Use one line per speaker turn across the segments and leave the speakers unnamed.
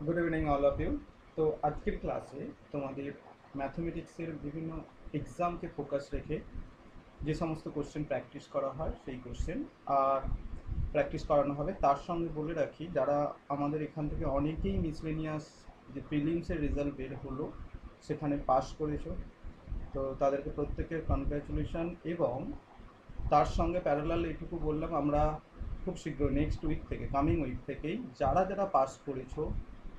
Good evening all of you. তো আজকের ক্লাসে তোমাদের ম্যাথমেটিক্সের বিভিন্ন এক্সামকে ফোকাস রেখে যে সমস্ত কোশ্চেন প্র্যাকটিস করা হয় সেই কোশ্চেন আর প্র্যাকটিস করানো হবে। তার সঙ্গে বলে রাখি, যারা আমাদের এখান থেকে অনেকেই মিসলেনিয়াস যে প্রিলিমসের রেজাল্ট বের হলো সেখানে পাস করেছো, তো তাদেরকে প্রত্যেকের কনগ্র্যাচুলেশন। এবং তার সঙ্গে প্যারালাল এটুকু বললাম, আমরা খুব শীঘ্র নেক্সট উইক থেকে, কামিং উইক থেকেই যারা যারা পাস করেছো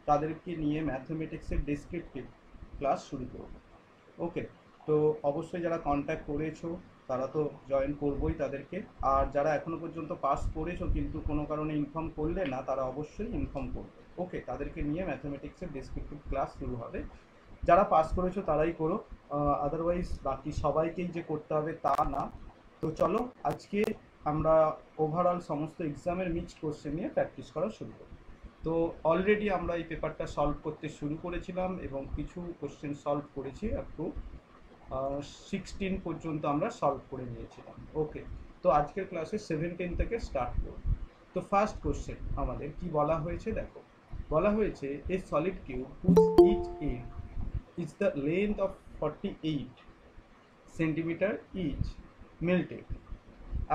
তাদেরকে নিয়ে ম্যাথমেটিক্সের ডেসক্রিপটিভ ক্লাস শুরু করব। ওকে, তো অবশ্যই যারা কন্ট্যাক্ট করেছো তারা তো জয়েন করবোই তাদেরকে, আর যারা এখনো পর্যন্ত পাস করেছো কিন্তু কোনো কারণে ইনফর্ম করলে না, তারা অবশ্যই ইনফর্ম করবে। ওকে, তাদেরকে নিয়ে ম্যাথমেটিক্সের ডেসক্রিপটিভ ক্লাস শুরু হবে। যারা পাস করেছো তারাই করো, আদারওয়াইজ বাকি সবাইকেই যে করতে হবে তা না। তো চলো আজকে আমরা ওভারঅল সমস্ত এক্সামের মিক্সড কোশ্চেন নিয়ে প্র্যাকটিস করা শুরু করি। তো অলরেডি আমরা এই পেপারটা সলভ করতে শুরু করেছিলাম এবং কিছু কোশ্চেন সলভ করেছি, আপ টু 16 পর্যন্ত আমরা সলভ করে নিয়েছিলাম। ওকে, তো আজকের ক্লাসে 17 থেকে স্টার্ট করব। তো ফার্স্ট কোশ্চেন আমাদের কি বলা হয়েছে দেখো, বলা হয়েছে a solid cube whose each end is the length of 48 centimeter each melted.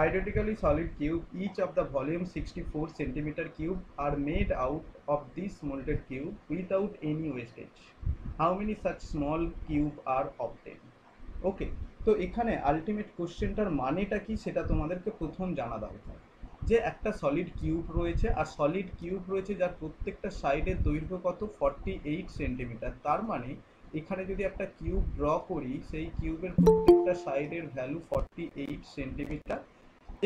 Identically solid cube, each of the volume 64 centimeter cube are made out of this molded cube without any wastage. How many such small cube are obtained? ওকে, তো এখানে ultimate কোশ্চেনটার মানেটা কি সেটা তোমাদেরকে প্রথম জানা দরকার। যে একটা সলিড কিউব রয়েছে, আর সলিড কিউব রয়েছে যার প্রত্যেকটা সাইডের দৈর্ঘ্য কত, 48 সেন্টিমিটার। তার মানে এখানে যদি একটা কিউব ড্র করি, সেই কিউবের প্রত্যেকটা সাইডের ভ্যালু 48 সেন্টিমিটার।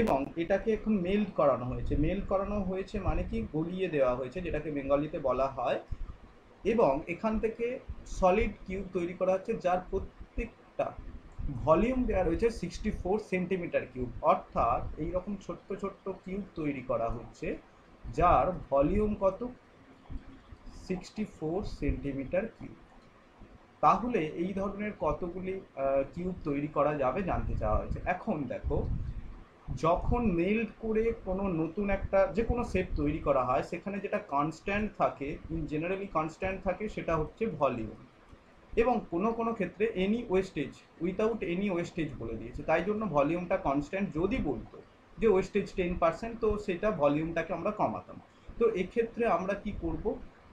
এবং এটাকে এখন মেল্ট করানো হয়েছে। মেল্ট করানো হয়েছে মানে কি, গলিয়ে দেওয়া হয়েছে, যেটাকে বেঙ্গলিতে বলা হয়। এবং এখান থেকে সলিড কিউব তৈরি করা হচ্ছে যার প্রত্যেকটা ভলিউম দেওয়া রয়েছে 64 সেন্টিমিটার কিউব। অর্থাৎ এইরকম ছোট্ট ছোট্ট কিউব তৈরি করা হচ্ছে যার ভলিউম কত, 64 সেন্টিমিটার কিউব। তাহলে এই ধরনের কতগুলি কিউব তৈরি করা যাবে জানতে চাওয়া হয়েছে। এখন দেখো, যখন মেল্ট করে কোনো নতুন একটা যে কোনো শেপ তৈরি করা হয়, সেখানে যেটা কনস্ট্যান্ট থাকে, জেনারেলি কনস্ট্যান্ট থাকে, সেটা হচ্ছে ভলিউম। এবং কোনো কোনো ক্ষেত্রে any wastage, without any wastage বলে দিয়েছে, তাই জন্য ভলিউমটা কনস্ট্যান্ট। যদি বলতো যে ওয়েস্টেজ 10%, তো সেটা ভলিউমটাকে আমরা কমাতাম। তো এক্ষেত্রে আমরা কি করব,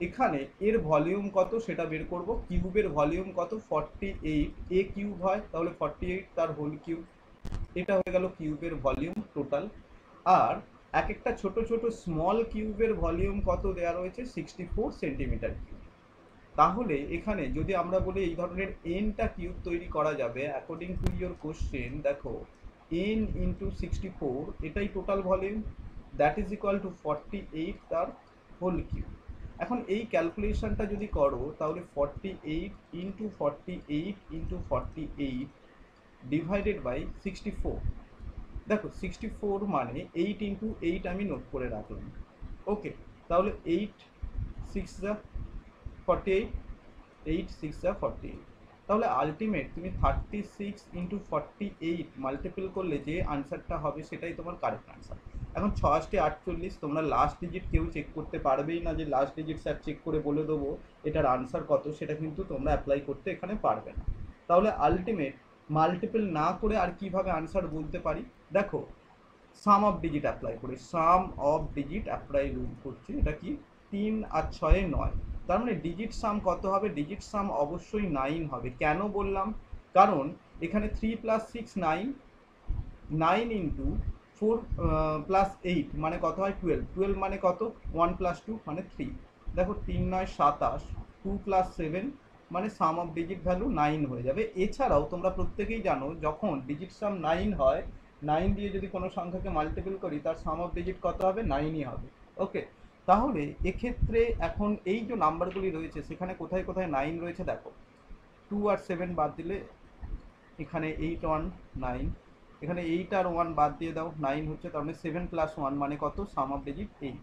এখানে এর ভলিউম কত সেটা বের করব। কিউবের ভলিউম কত, 48, এ কিউব হয় তাহলে 48 তার হোল কিউব। এটা হয়ে গেল কিউবের ভলিউম টোটাল। আর এক একটা ছোট ছোট স্মল কিউবের ভলিউম কত দেওয়া রয়েছে, 64 সেন্টিমিটার কিউব। তাহলে এখানে যদি আমরা বলি এই ধরনের এনটা কিউব তৈরি করা যাবে অ্যাকর্ডিং টু ইয়োর কোশ্চেন, দেখো এন ইন্টু 64, এটাই total volume, that is equal two 48 তার হোল কিউব। এখন এই ক্যালকুলেশনটা যদি করো তাহলে 48 ইন্টু 48 ইন্টু 48 ডিভাইডেড বাই 64। দেখো 64 মানে 8 ইন্টু 8 আমি নোট করে রাখলাম। ওকে, তাহলে 8 6 যা 48, 8 6 যা 48। তাহলে আলটিমেট তুমি 36 ইন্টু 48 মাল্টিপল করলে যে আনসারটা হবে সেটাই তোমার কারেক্ট আনসার। এখন 6 তোমরা লাস্ট ডিজিট কেউ চেক করতে পারবেই না, যে লাস্ট ডিজিট স্যার চেক করে বলে দেবো এটার আনসার কত, সেটা কিন্তু তোমরা অ্যাপ্লাই করতে এখানে পারবে না। তাহলে আলটিমেট মাল্টিপল না করে আর কিভাবে আনসার বলতে পারি, দেখো সাম অফ ডিজিট অ্যাপ্লাই করি, সাম অফ ডিজিট অ্যাপ্লাই করছি। এটা কি, 3 আর 6 9। তার মানে ডিজিট সাম কত হবে, ডিজিট সাম অবশ্যই 9 হবে। কেন বললাম, কারণ এখানে 3 প্লাস 6 9, 9 ইন্টু 4 প্লাস 8 মানে কত হয় 12, 12 মানে কত, 1 প্লাস 2 মানে 3। দেখো 3 9 27, 2 প্লাস 7 মানে সাম অফ ডিজিট ভ্যালু 9 হয়ে যাবে। এছাড়াও তোমরা প্রত্যেকেই জানো যখন ডিজিট সাম 9 হয়, 9 দিয়ে যদি কোনো সংখ্যাকে মাল্টিপল করি তার সাম অফ ডিজিট কত হবে, 9ই হবে। ওকে, তাহলে এক্ষেত্রে এখন এই যে নাম্বারগুলি রয়েছে সেখানে কোথায় কোথায় 9 রয়েছে দেখো, 2 আর 7 বাদ দিলে এখানে 8 1 9, এখানে 8 আর 1 বাদ দিয়ে দাও, 9 হচ্ছে। তার মানে 7 প্লাস 1 মানে কত, সাম অফ ডিজিট 8।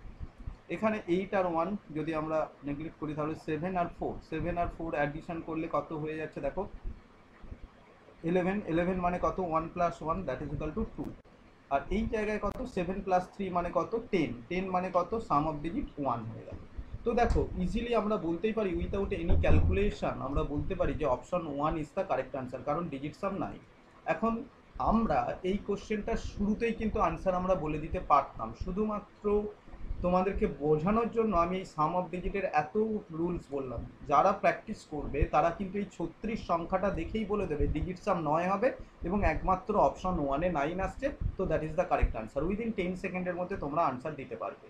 এখানে 8 আর 1 যদি আমরা নেগলেক্ট করি তাহলে 7 আর 4, 7 আর 4 অ্যাডিশন করলে কত হয়ে যাচ্ছে দেখো, 11, 11 মানে কত, 1 plus 1 that is equal two 2। আর এই জায়গায় কত, 7 প্লাস 3 মানে কত, 10, 10 মানে কত, সাম অফ ডিজিট 1 হয়ে গেল। তো দেখো ইজিলি আমরা বলতেই পারি উইথাউট এনি ক্যালকুলেশন আমরা বলতে পারি যে option 1 is the correct answer, কারণ ডিজিট সাম নাই। এখন আমরা এই কোশ্চেনটা শুরুতেই কিন্তু আনসার আমরা বলে দিতে পারতাম, শুধুমাত্র তোমাদেরকে বোঝানোর জন্য আমি এই সাম অফ ডিজিটের এত রুলস বললাম। যারা প্র্যাকটিস করবে তারা কিন্তু এই 36 সংখ্যাটা দেখেই বলে দেবে ডিজিট সাম 9 হবে এবং একমাত্র অপশন 1-এ 9 আসছে, তো that is the correct answer. Within 10 সেকেন্ডের মধ্যে তোমরা আনসার দিতে পারবে।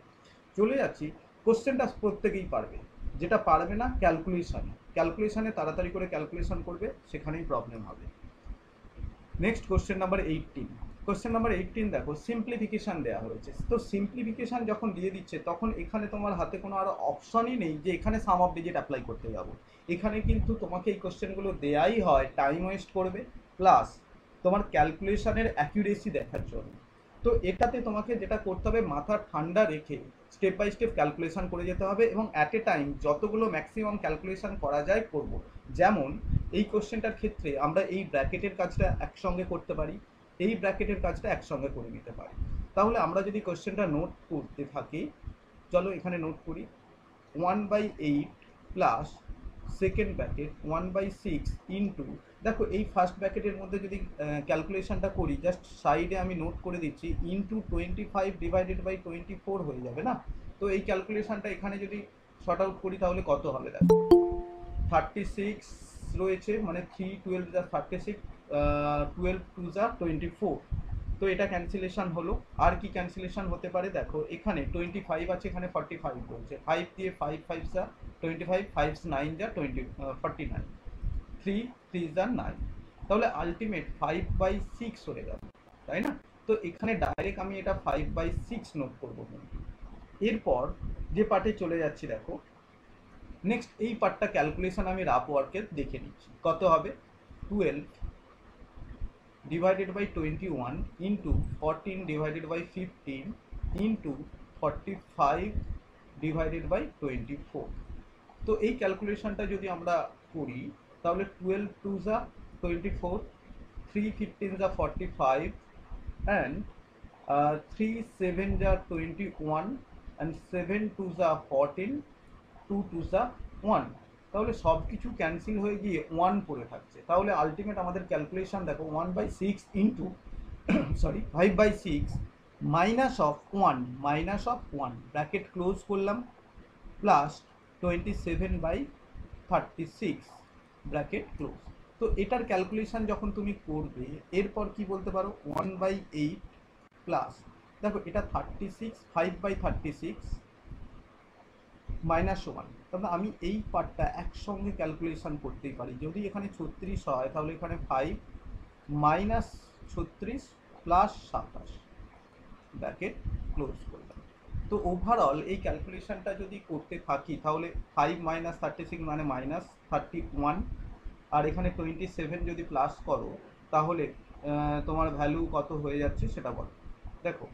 চলে যাচ্ছি, কোশ্চেনটা প্রত্যেকেই পারবে, যেটা পারবে না ক্যালকুলেশনে তাড়াতাড়ি করে ক্যালকুলেশন করবে, সেখানেই প্রবলেম হবে। Next question number 18। Question number 18 দেখো সিম্পলিফিকেশান দেওয়া হয়েছে। তো সিম্পলিফিকেশান যখন দিয়ে দিচ্ছে তখন এখানে তোমার হাতে কোনো আর অপশনই নেই যে এখানে সাম অফ ডিজিট অ্যাপ্লাই করতে যাবো। এখানে কিন্তু তোমাকে এই কোশ্চেনগুলো দেয়াই হয় টাইম ওয়েস্ট করবে প্লাস তোমার ক্যালকুলেশনের অ্যাকিউরেসি দেখার জন্য। তো এটাতে তোমাকে যেটা করতে হবে মাথা ঠান্ডা রেখে স্টেপ বাই স্টেপ ক্যালকুলেশন করে যেতে হবে এবং অ্যাট এ টাইম যতগুলো ম্যাক্সিমাম ক্যালকুলেশন করা যায় করব। যেমন এই কোশ্চেনটার ক্ষেত্রে আমরা এই ব্র্যাকেটের কাজটা একসঙ্গে করতে পারি, এই ব্র্যাকেটের কাজটা একসঙ্গে করে নিতে পারি। তাহলে আমরা যদি কোশ্চেনটা নোট করতে থাকি, চলো এখানে নোট করি। 1/8 প্লাস সেকেন্ড ব্র্যাকেট 1/6 ইন্টু, দেখো এই ফার্স্ট ব্র্যাকেটের মধ্যে যদি ক্যালকুলেশনটা করি জাস্ট সাইডে আমি নোট করে দিচ্ছি, ইন্টু 25 ডিভাইডেড বাই 24 হয়ে যাবে না। তো এই ক্যালকুলেশনটা এখানে যদি শর্ট আউট করি তাহলে কত হবে দেখো, 36 রয়েছে, মানে 3 12 যা 36, 12 2 যা 24। তো এটা ক্যান্সেলেশন হলো। আর কি ক্যান্সেলেশন হতে পারে দেখো, এখানে 25 আছে, এখানে 45 বলছে, 5 দিয়ে 5 5 যা 25, 5 9 যা 49, 3 3 যা 9। তাহলে আলটিমেট 5/6 হয়ে গেল, তাই না? তো এখানে ডাইরেক্ট আমি এটা 5/6 নোট করবো। এরপর যে পার্টে চলে যাচ্ছি দেখো, নেক্সট এই পার্টটা ক্যালকুলেশন আমি রাফ ওয়ার্কে দেখে নিচ্ছি। কত হবে, 12 divided by 21 into 14 divided by 15 into 45 divided by 24। তো এই ক্যালকুলেশনটা যদি আমরা করি তাহলে 12 2 যা 24, 3 15 যা 45 অ্যান্ড 3 7 যা 21 অ্যান্ড 7 2 যা 14, 2 2 যা 1। তাহলে সব কিছু ক্যান্সেল হয়ে গিয়ে 1 পড়ে থাকছে। তাহলে আলটিমেট আমাদের ক্যালকুলেশন দেখো 1/6 into sorry 5/6 minus of 1 bracket close করলাম প্লাস 27/36 ব্র্যাকেট ক্লোজ। তো এটার ক্যালকুলেশন যখন তুমি করবে এরপর কি বলতে পারো, 1/8 প্লাস, দেখো এটা 36, 5/36 -1। তাহলে আমি এই পার্টটা একসঙ্গে ক্যালকুলেশন করতেই পারি। যদি এখানে 36 হয় তাহলে এখানে 5 -36 প্লাস 27 ব্র্যাকেট ক্লোজ করলাম। তো ওভারঅল এই ক্যালকুলেশনটা যদি করতে থাকি তাহলে 5 - 36 মানে -31, আর এখানে 27 যদি প্লাস করো তাহলে তোমার ভ্যালু কত হয়ে যাচ্ছে সেটা বলো। দেখো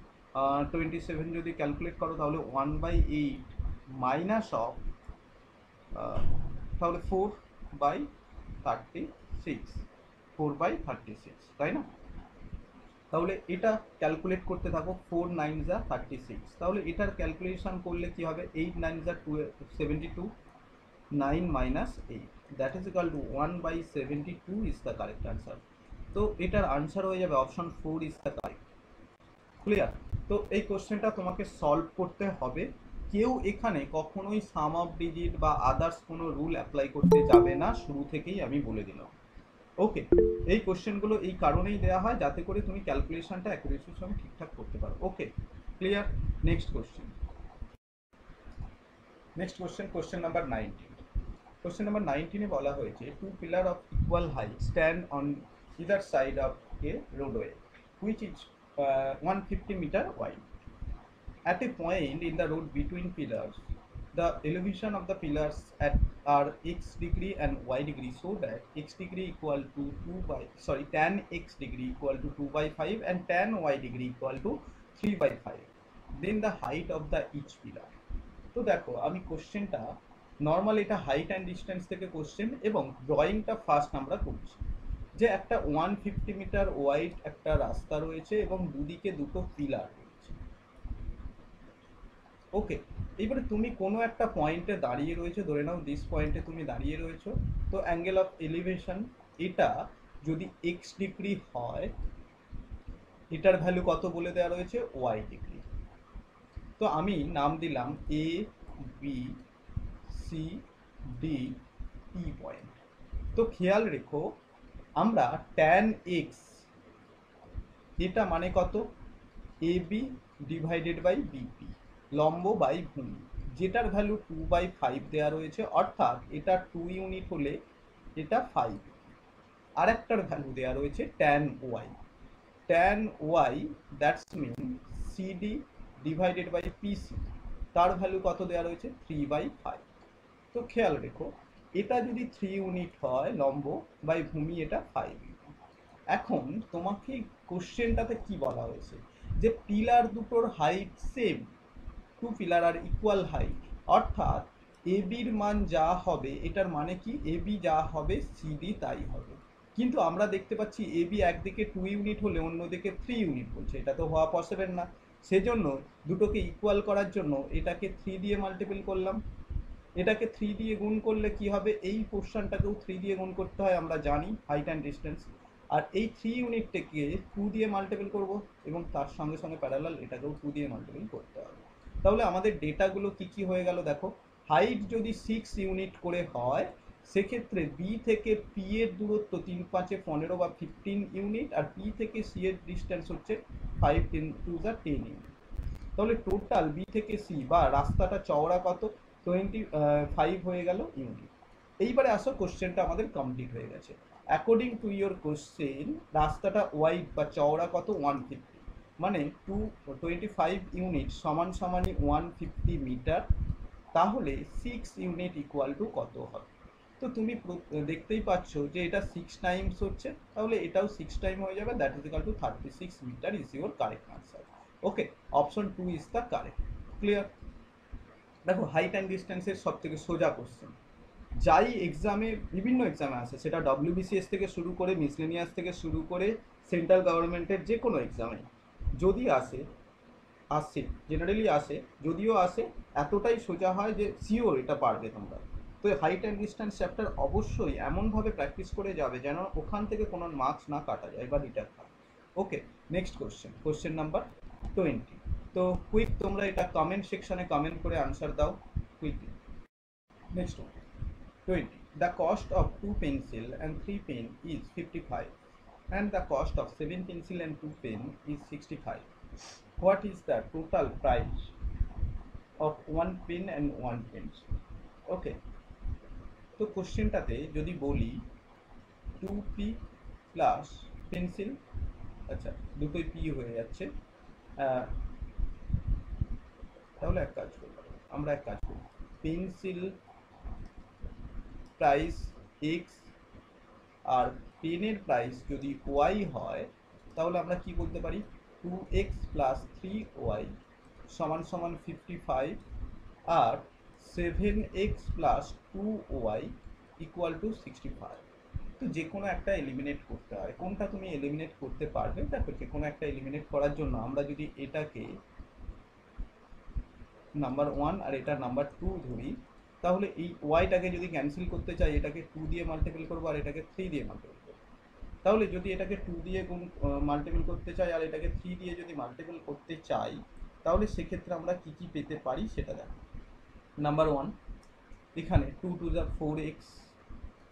27 যদি ক্যালকুলেট করো তাহলে 1/8 মাইনাস অফ তাহলে 4/36, তাই না? তাহলে এটা ক্যালকুলেট করতে থাকো, 4 9 যা 36। তাহলে এটার ক্যালকুলেশন করলে কি হবে, 8 9 যা 72, 9 minus 8, that is equal to 1/72 is the correct answer. তো এটার আনসার হয়ে যাবে option 4 is the correct. Clear? তো এই কোশ্চেনটা তোমাকে সলভ করতে হবে। কেউ এখানে কখনোই সাম অফ ডিজিট বা আদার্স কোনো রুল অ্যাপ্লাই করতে যাবে না, শুরু থেকেই আমি বলে দিলাম। ওকে, এই কোশ্চেনগুলো এই কারণেই দেওয়া হয় যাতে করে তুমি ক্যালকুলেশনটা অ্যাকুরেসির সঙ্গে ঠিকঠাক করতে পারো। Okay, clear? Next question question number 19। Question number 19-এ বলা হয়েছে, two pillar of equal height stand on either side of a roadway which is 150 meter wide. At a point in the road between pillars, the elevation of the pillars are x degree and y degree, so that x degree equal to tan x degree equal to 2/5 and tan y degree equal to 3/5. Then the height of the each pillar. তো দেখো আমি কোশ্চেনটা normal, এটা height and distance থেকে question এবং ড্রয়িংটা first আমরা করছি। যে একটা 150 মিটার ওয়াইড একটা রাস্তা রয়েছে এবং দুদিকে দুটো পিলার রয়েছে। ওকে, এইবারে তুমি কোনো একটা পয়েন্টে দাঁড়িয়ে রয়েছে, ধরে নাও দিস পয়েন্টে তুমি দাঁড়িয়ে রয়েছো। তো অ্যাঙ্গেল অফ এলিভেশন এটা যদি এক্স ডিগ্রি হয়, এটার ভ্যালু কত বলে দেওয়া রয়েছে, ওয়াই ডিগ্রি। তো আমি নাম দিলাম A, B, C, D, E point. তো খেয়াল রেখো, আমরা ট্যান এক্স এটা মানে কত, A B divided by BP, লম্ব বাই ভূমি, যেটার ভ্যালু 2/5 দেওয়া রয়েছে, অর্থাৎ এটা 2 ইউনিট হলে এটা 5। আর একটার ভ্যালু দেওয়া রয়েছে tan Y, tan Y that's mean CD divided by PC, তার ভ্যালু কত দেওয়া রয়েছে, 3/5। তো খেয়াল রেখো, এটা যদি 3 ইউনিট হয় লম্ব বাই ভূমি, এটা 5 ইউনিট। এখন তোমাকে কোশ্চেনটাতে কি বলা হয়েছে, যে পিলার দুটোর হাইট সেম, টু পিলার আর ইকুয়াল হাইট, অর্থাৎ এ বির মান যা হবে এটার মানে কি, এ বি যা হবে সিডি তাই হবে। কিন্তু আমরা দেখতে পাচ্ছি এ বি একদিকে 2 ইউনিট হলে অন্যদিকে 3 ইউনিট বলছে, এটা তো হওয়া পসিবল না। সেজন্য দুটোকে ইকুয়াল করার জন্য এটাকে 3 দিয়ে মাল্টিপল করলাম, এটাকে 3 দিয়ে গুণ করলে কি হবে, এই পোর্শনটাকেও 3 দিয়ে গুণ করতে হয়, আমরা জানি হাইট অ্যান্ড ডিস্টেন্স। আর এই 3 ইউনিটটাকে 2 দিয়ে মাল্টিপল করব, এবং তার সঙ্গে সঙ্গে প্যারালাল এটাকেও 2 দিয়ে মাল্টিপল করতে হবে। তাহলে আমাদের ডেটাগুলো কি কি হয়ে গেল দেখো, হাইট যদি 6 ইউনিট করে হয়, সেক্ষেত্রে বি থেকে পি এর দূরত্ব 3 5 15 বা 15 ইউনিট, আর পি থেকে সি এর ডিস্টেন্স হচ্ছে 5 10 2 10 ইউনিট। তাহলে টোটাল বি থেকে সি বা রাস্তাটা চওড়া কত, 25 হয়ে গেল ইউনিট। এইবারে আসো, কোশ্চেনটা আমাদের কমপ্লিট হয়ে গেছে। অ্যাকর্ডিং টু ইয়োর কোশ্চেন, রাস্তাটা ওয়াইড বা চওড়া কত, 150, মানে 25 ইউনিট সমান সমানই 150 মিটার। তাহলে 6 ইউনিট ইকুয়াল টু কত হবে। তো তুমি দেখতেই পাচ্ছ যে এটা 6 টাইমস হচ্ছে, তাহলে এটাও 6 টাইম হয়ে যাবে, that is equal to 36 metre is your correct answer. Okay, option 2 is the correct. Clear? দেখো, হাইট অ্যান্ড ডিস্টেন্সের সব থেকে সোজা কোশ্চেন, যাই এক্সামে, বিভিন্ন এক্সামে আসে, সেটা ডব্লিউবিসিএস থেকে শুরু করে মিসলেনিয়াস থেকে শুরু করে সেন্ট্রাল গভর্নমেন্টের যে কোনো এক্সামে যদি আসে জেনারেলি আসে, যদিও আসে, এতটাই সোজা হয় যে শিওর এটা পারবে তোমরা। তো হাইট অ্যান্ড ডিস্টেন্স চ্যাপ্টার অবশ্যই এমনভাবে প্র্যাকটিস করে যাবে যেন ওখান থেকে কোনো মার্কস না কাটা যায় বা রিটার্ন হয়। Okay, next question, question number 20। তো কুইক তোমরা এটা কমেন্ট সেকশনে কমেন্ট করে আনসার দাও quickly. Next one, 20. The cost of 2 pencil and 3 pen is 55, and the cost of 7 pencil and 2 pen is 65. What is the total price of 1 pen and 1 pencil? Okay, তো কোশ্চেনটাতে যদি বলি 2p plus pencil, আচ্ছা দুটোই P হয়ে যাচ্ছে, তাহলে এক কাজ করি, আমরা এক কাজ করি, পেন্সিল প্রাইস এক্স আর পেনের প্রাইস যদি ওয়াই হয়, তাহলে আমরা কি বলতে পারি, 2x প্লাস 3y সমান সমান 55, আর 7x plus 2y equal to 65। তো যে কোনো একটা এলিমিনেট করতে হয়, কোনটা তুমি এলিমিনেট করতে পারবে, দেখো যে কোনো একটা এলিমিনেট করার জন্য আমরা যদি এটাকে নাম্বার 1 আর এটা নাম্বার 2 ধরি, তাহলে এই ওয়াইটাকে যদি ক্যান্সেল করতে চাই, এটাকে 2 দিয়ে মাল্টিপল করবো আর এটাকে 3 দিয়ে মাল্টিপল করবো। তাহলে যদি এটাকে 2 দিয়ে মাল্টিপল করতে চাই আর এটাকে 3 দিয়ে যদি মাল্টিপল করতে চাই, তাহলে সেক্ষেত্রে আমরা কি কি পেতে পারি সেটা দেখো। নাম্বার 1, এখানে 2 to the 4x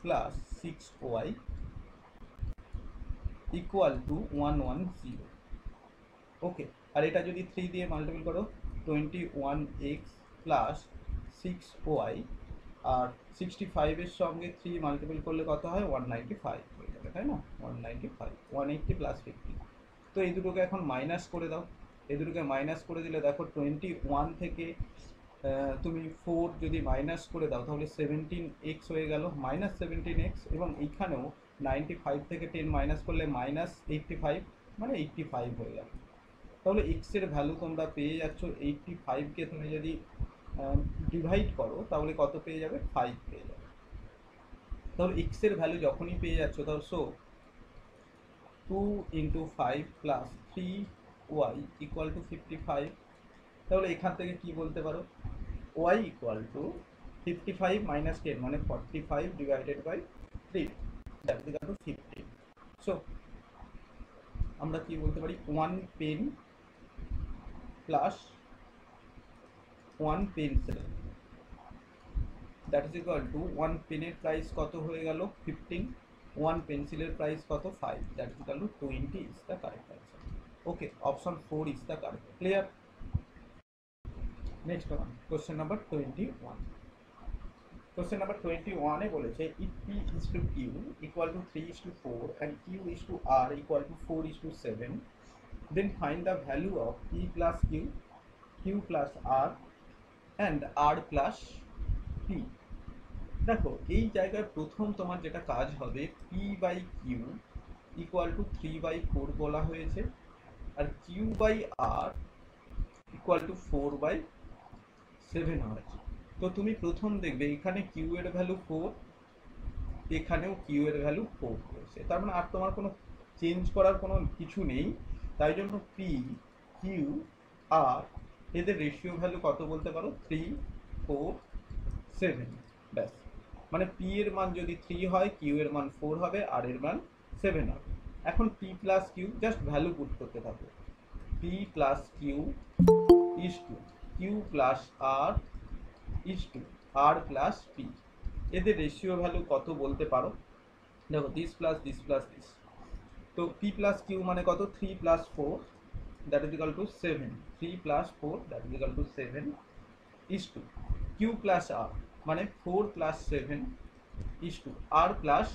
plus 6y equal to 110। ওকে, আর এটা যদি 3 দিয়ে মাল্টিপল করো, 21x প্লাস 6y, আর 65 এর সঙ্গে 3 মাল্টিপল করলে কত হয়, 195 হয়ে যাবে, তাই না, 195, 180 প্লাস 50। তো এই দুটোকে এখন মাইনাস করে দাও, এই দুটোকে মাইনাস করে দিলে দেখো 21 থেকে তুমি 4 যদি মাইনাস করে দাও, তাহলে 17x হয়ে গেল, মাইনাস 17x, এবং এইখানেও 95 থেকে 10 মাইনাস করলে মাইনাস 85, মানে 85 হয়ে গেল। তাহলে এক্স এর ভ্যালু তোমরা পেয়ে যাচ্ছ, 85কে তুমি যদি ডিভাইড করো তাহলে কত পেয়ে যাবে, 5 পেয়ে যাবে। তাহলে এক্স এর ভ্যালু যখনই পেয়ে যাচ্ছ, তাহলে so 2 × 5 plus 3y equal to 55, তাহলে এখান থেকে কি বলতে পারো, y ইকুয়াল টু 55 মাইনাস 10 মানে 45 divided by 3, that is equal to 15। So আমরা কি বলতে পারি, 1 pen plus 1 pencil, that is equal to 1 পেনের প্রাইস কত হয়ে গেল 15, 1 পেন্সিলের প্রাইস কত 5, that is equal two 20 is the correct answer. Okay, option 4 is the correct. Clear? Next one, question number 21। Question number 21 এ বলেছে if p is to q equal to 3 is to 4 and q is to r equal to 4 is to 7, then find the value of p plus q, q plus r and r plus p। দেখো এই জায়গায় প্রথম তোমার যেটা কাজ হবে, p by Q equal to 3/4 বলা হয়েছে, আর q by r equal to 4/7 হয়েছে। তো তুমি প্রথম দেখবে এখানে q এর ভ্যালু 4, এখানেও q এর ভ্যালু 4 হয়েছে, তার মানে আর তোমার কোনো চেঞ্জ করার কোনো কিছু নেই। তাই জন্য p q r এদের রেশিও ভ্যালু কত বলতে পারো, 3 4 7, ব্যাস। মানে p এর মান যদি 3 হয়, q এর মান 4 হবে, r এর মান 7 হবে। এখন p plus q just value put করতে থাকো, p plus q is to q plus r is to r plus p। এদের রেশিও ভ্যালু কত বলতে পারো, দেখো this plus this plus this, তো p প্লাস q মানে কত, 3 plus 4 that is equal to 7, 3 plus 4 that is equal to 7 is to q plus r মানে 4 plus 7 is to r plus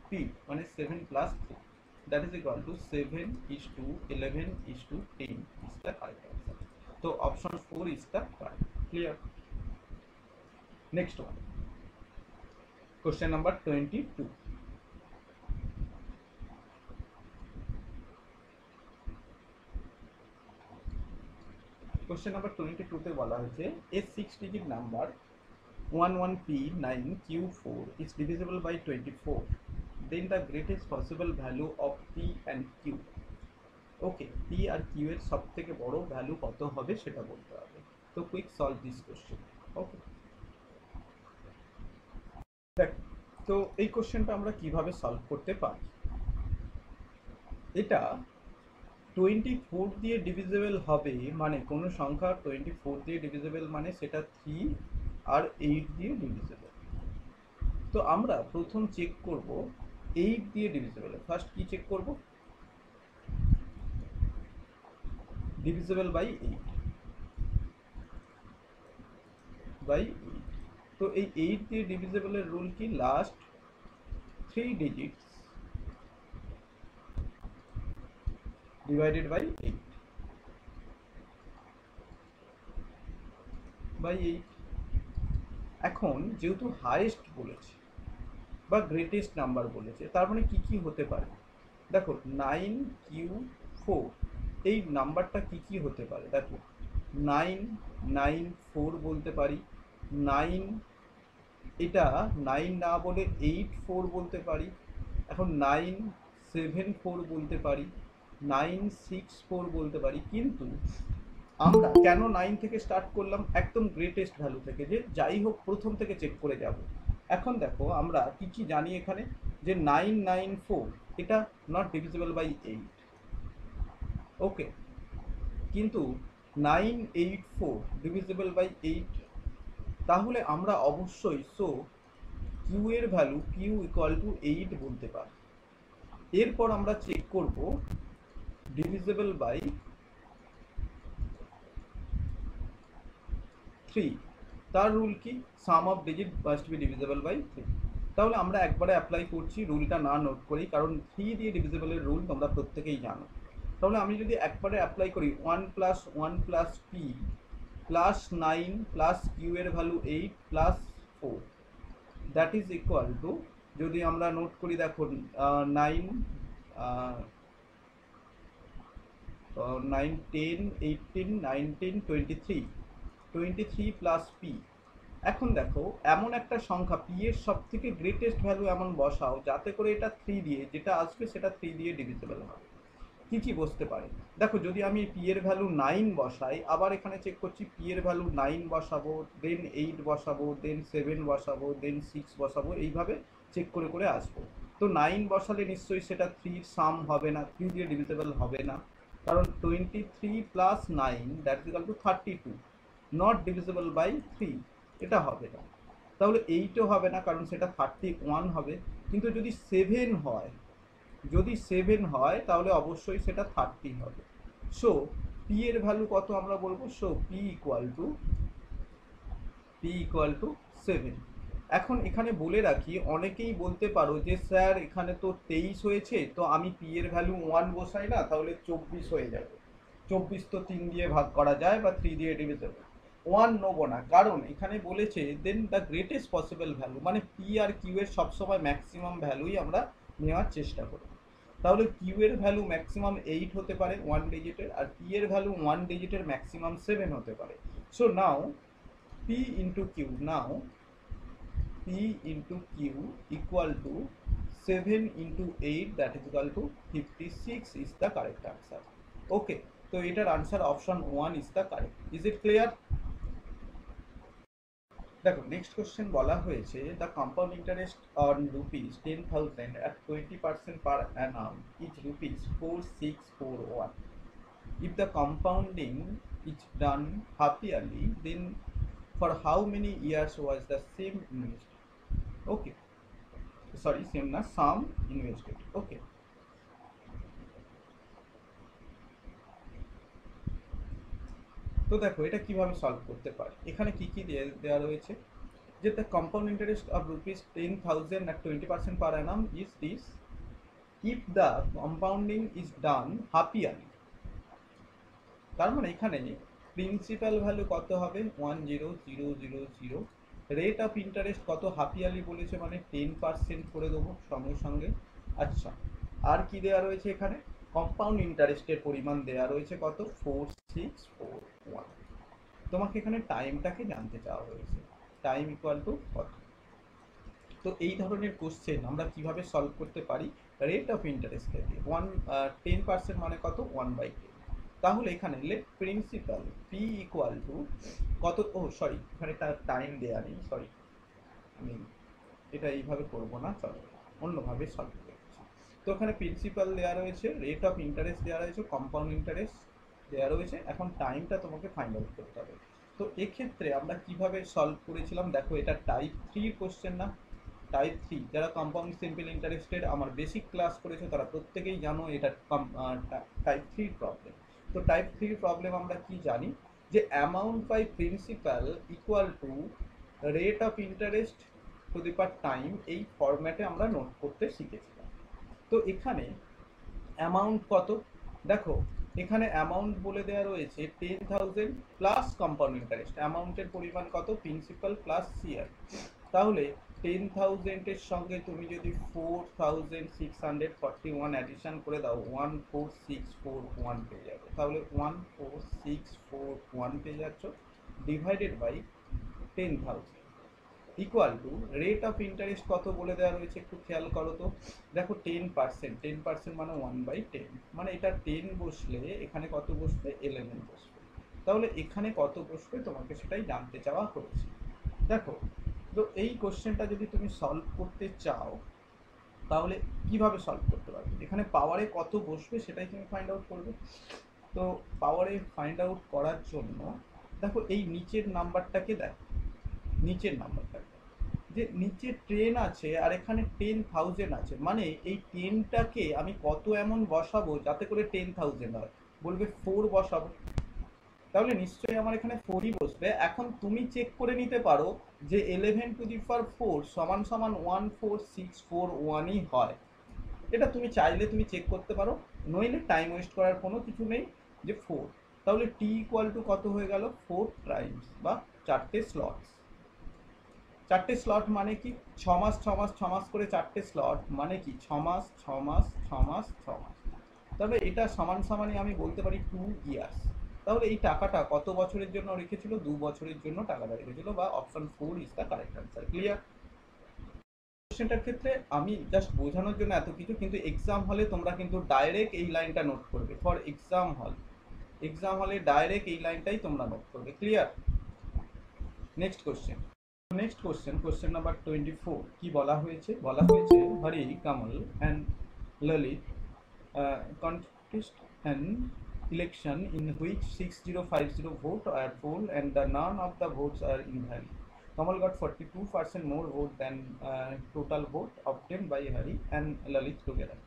p মানে 7 plus 3 that is equal to 7 is to 11 is to 10 is the correct answer. তো option 4 is the correct. Clear? Next one, question number 22। Question number 22 তে বলা হয়েছে a 6 digit number 11p9q4 is divisible by 24, then the greatest possible value of p and q। Okay, p আর q এর সব থেকে বড় value কত হবে সেটা বলতে হবে। তো কুইক সলভ দিস কোশ্চেন। ওকে, দেখ তো এই কোশ্চেনটা আমরা কিভাবে সলভ করতে পারি, এটা 24 দিয়ে ডিভিজিবল হবে, মানে কোনো সংখ্যা 24 দিয়ে ডিভিজিবল মানে সেটা 3 আর 8 দিয়ে ডিভিজিবল। তো আমরা প্রথম চেক করব 8 দিয়ে ডিভিজিবল। ফার্স্ট কি চেক করব, ডিভিজিবল বাই 8 বাই 8। তো এই 8 দিয়ে ডিভিজিবলের রুল কি, last 3 digits divided by 8 by 8। এখন যেহেতু হাইয়েস্ট বলেছে বা গ্রেটেস্ট নাম্বার বলেছে, তার মানে কি কি হতে পারে, দেখো 9q4 এই নাম্বারটা কি কি হতে পারে, দেখো 994 বলতে পারি, 9 এটা 9 না বলে 84 বলতে পারি, এখন 974 বলতে পারি, 964 বলতে পারি। কিন্তু আমরা কেন 9 থেকে স্টার্ট করলাম, একদম গ্রেটেস্ট ভ্যালু থেকে, যে যাই হোক প্রথম থেকে চেক করে যাব। এখন দেখো আমরা কি কি জানি এখানে, যে 994 এটা নট ডিভিজিবল বাই 8, ওকে, কিন্তু 984 ডিভিজিবল বাই 8, তাহলে আমরা অবশ্যই কিউ এর ভ্যালু কিউ ইকুয়াল টু 8 বলতে পারি। এরপর আমরা চেক করব ডিভিজিবল বাই 3, তার রুল কি, sum of digit must be divisible by 3। তাহলে আমরা একবারে অ্যাপ্লাই করছি, রুলটা না নোট করি, কারণ 3 দিয়ে ডিভিজিবলের রুল তোমরা প্রত্যেকেই জানো। তাহলে আমি যদি একবারে অ্যাপ্লাই করি 1 plus 1 plus P plus 9 plus Q এর value 8 plus 4, that is equal to, যদি আমরা নোট করি দেখো 9 9 10 18 19 23 প্লাস পি। এখন দেখো এমন একটা সংখ্যা পি এর সব থেকে গ্রেটেস্ট ভ্যালু এমন বসাও যাতে করে এটা 3 দিয়ে, যেটা আসবে সেটা 3 দিয়ে ডিভিজিবল হবে। কি কি বসতে পারে? দেখো যদি আমি পি এর ভ্যালু 9 বসাই, আবার এখানে চেক করছি পি এর ভ্যালু 9 বসাবো, দেন 8 বসাবো, দেন 7 বসাবো, দেন 6 বসাবো, এইভাবে চেক করে করে আসবো। তো 9 বসালে নিশ্চয়ই সেটা 3 সাম হবে না, 3 দিয়ে ডিভিজিবল হবে না, কারণ 23 plus 9 that is equal to 32, not divisible by 3, এটা হবে না। তাহলে 8ও হবে না, কারণ সেটা 31 হবে। কিন্তু যদি 7 হয়, যদি 7 হয় তাহলে অবশ্যই সেটা 30 হবে। সো পি এর ভ্যালু কত আমরা বলবো? So P equal to 7। এখন এখানে বলে রাখি, অনেকেই বলতে পারো যে স্যার এখানে তো 23 হয়েছে, তো আমি পি এর ভ্যালু 1 বসাই না, তাহলে 24 হয়ে যাবে। 24 তো 3 দিয়ে ভাগ করা যায় বা 3 দিয়ে ডিভিজিবল। 1 নেবো না, কারণ এখানে বলেছে দেন দ্য গ্রেটেস্ট পসিবল ভ্যালু, মানে পি আর কিউ এর সবসময় ম্যাক্সিমাম ভ্যালুই আমরা নেওয়ার চেষ্টা করি। তাহলে কিউ এর ভ্যালু ম্যাক্সিমাম 8 হতে পারে 1 ডিজিটের, আর পি এর ভ্যালু 1 ডিজিটের ম্যাক্সিমাম 7 হতে পারে। So now P into Q, now P into Q equal to 7 into 8, that is equal to 56 is the correct answer. Okay, so এটার answer option 1 is the correct. Is it clear? দেখো next question বলা হয়েছে the compound interest on rupees 10,000 at 20% per annum is rupees 4641. If the compounding is done half yearly, then for how many years was the same investment? Okay, sorry, same na, sum invested. Okay, তো দেখো এটা কিভাবে solve করতে পারি। এখানে কি কি দেওয়া রয়েছে, যে the compound interest of rupees 10,000 at 20% per annum is this if the compounding is done half yearly। তার মানে এখানে প্রিন্সিপাল ভ্যালু কত হবে 10,000, রেট অফ ইন্টারেস্ট কত হাফ ইয়ারলি বলেছে, মানে 10% করে দেবো সঙ্গে সঙ্গে। আচ্ছা, আর কি দেওয়া রয়েছে এখানে, কম্পাউন্ড ইন্টারেস্টের পরিমাণ দেওয়া রয়েছে কত 4641। তোমাকে এখানে টাইমটাকে জানতে চাওয়া হয়েছে, টাইম ইকুয়াল টু কত। তো এই ধরনের কোশ্চেন আমরা কিভাবে সলভ করতে পারি, রেট অফ ইন্টারেস্ট থেকে 10% মানে কত 1/10। তাহলে এখানে let principal P equal to কত, ও সরি এখানে তার টাইম দেওয়া নেই, সরি আমি এটা এইভাবে করবো না, চলো অন্যভাবে সলভ করছি। তো এখানে প্রিন্সিপাল দেওয়া রয়েছে, রেট অফ ইন্টারেস্ট দেওয়া রয়েছে, কম্পাউন্ড ইন্টারেস্ট দেওয়া রয়েছে, এখন টাইমটা তোমাকে ফাইন্ড আউট করতে হবে। তো এক্ষেত্রে আমরা কিভাবে সলভ করেছিলাম, দেখো এটা টাইপ 3 কোশ্চেন না, টাইপ 3 যারা কম্পাউন্ড সিম্পল ইন্টারেস্টেড আমার বেসিক ক্লাস করেছো তারা প্রত্যেকেই জানো এটা টাইপ 3 প্রবলেম। তো টাইপ 3 প্রবলেম আমরা কি জানি, যে amount by principal equal to rate of interest to the power time, এই ফরম্যাটে আমরা নোট করতে শিখেছিলাম। তো এখানে অ্যামাউন্ট কত, দেখো এখানে অ্যামাউন্ট বলে দেওয়া রয়েছে 10,000 প্লাস কম্পাউন্ড ইন্টারেস্ট, অ্যামাউন্টের পরিমাণ কত প্রিন্সিপাল প্লাস সিআর। তাহলে 10,000 এর সঙ্গে তুমি যদি 4,641 অ্যাডিশন করে দাও 14641 পেয়ে যাবে, তাহলে 14641 পেয়ে যাচ্ছ, divided by 10,000 equal to rate of interest কত বলে দেওয়া রয়েছে একটু খেয়াল করো তো। দেখো 10% মানে 1/10, মানে এটা 10 বসলে এখানে কত বসবে 11 বসবে, তাহলে এখানে কত বসবে তোমাকে সেটাই জানতে চাওয়া হয়েছে। দেখো তো এই কোশ্চেনটা যদি তুমি সলভ করতে চাও তাহলে কিভাবে সলভ করতে পারবে, এখানে পাওয়ারে কত বসবে সেটাই তুমি ফাইন্ড আউট করবে। তো পাওয়ারে ফাইন্ড আউট করার জন্য দেখো এই নিচের নাম্বারটাকে দেখো, নিচের নাম্বারটাকে, যে নিচে 10 আছে আর এখানে 10,000 আছে, মানে এই 10টাকে আমি কত এমন বসাবো যাতে করে 10,000 হয়, বলবে 4 বসাবো, তাহলে নিশ্চয়ই আমার এখানে 4ই বসবে। এখন তুমি চেক করে নিতে পারো যে 11 টু দি পাওয়ার 4 সমান সমান 14641ই হয়, এটা তুমি চাইলে তুমি চেক করতে পারো, নইলে টাইম ওয়েস্ট করার কোনো কিছু নেই, যে 4, তাহলে টি ইকুয়াল টু কত হয়ে গেল 4 টাইমস বা 4টে স্লটস। 4টে স্লট মানে কি 6 মাস 6 মাস 6 মাস করে 4টে স্লট মানে কি 6 মাস 6 মাস 6 মাস 6 মাস, তবে এটা সমান সমানই আমি বলতে পারি 2 ইয়ার্স। তাহলে এই টাকাটা কত বছরের জন্য রেখেছিল, 2 বছরের জন্য টাকাটা রেখেছিল, বা option 4 is the correct answer. Clear? কোশ্চেনটার ক্ষেত্রে আমি জাস্ট বোঝানোর জন্য এত কিছু, কিন্তু এক্সাম হলে তোমরা কিন্তু ডাইরেক্ট এই লাইনটা নোট করবে। ফর এক্সাম হলে ডাইরেক্ট এই লাইনটাই তোমরা নোট করবে। ক্লিয়ার? Next question number 24। কি বলা হয়েছে? Hari, Kamal and Lalit contest an election in which 6050 vote are polled and the none of the votes are invalid. Kamal got 42% more vote than total vote obtained by Hari and Lalit together.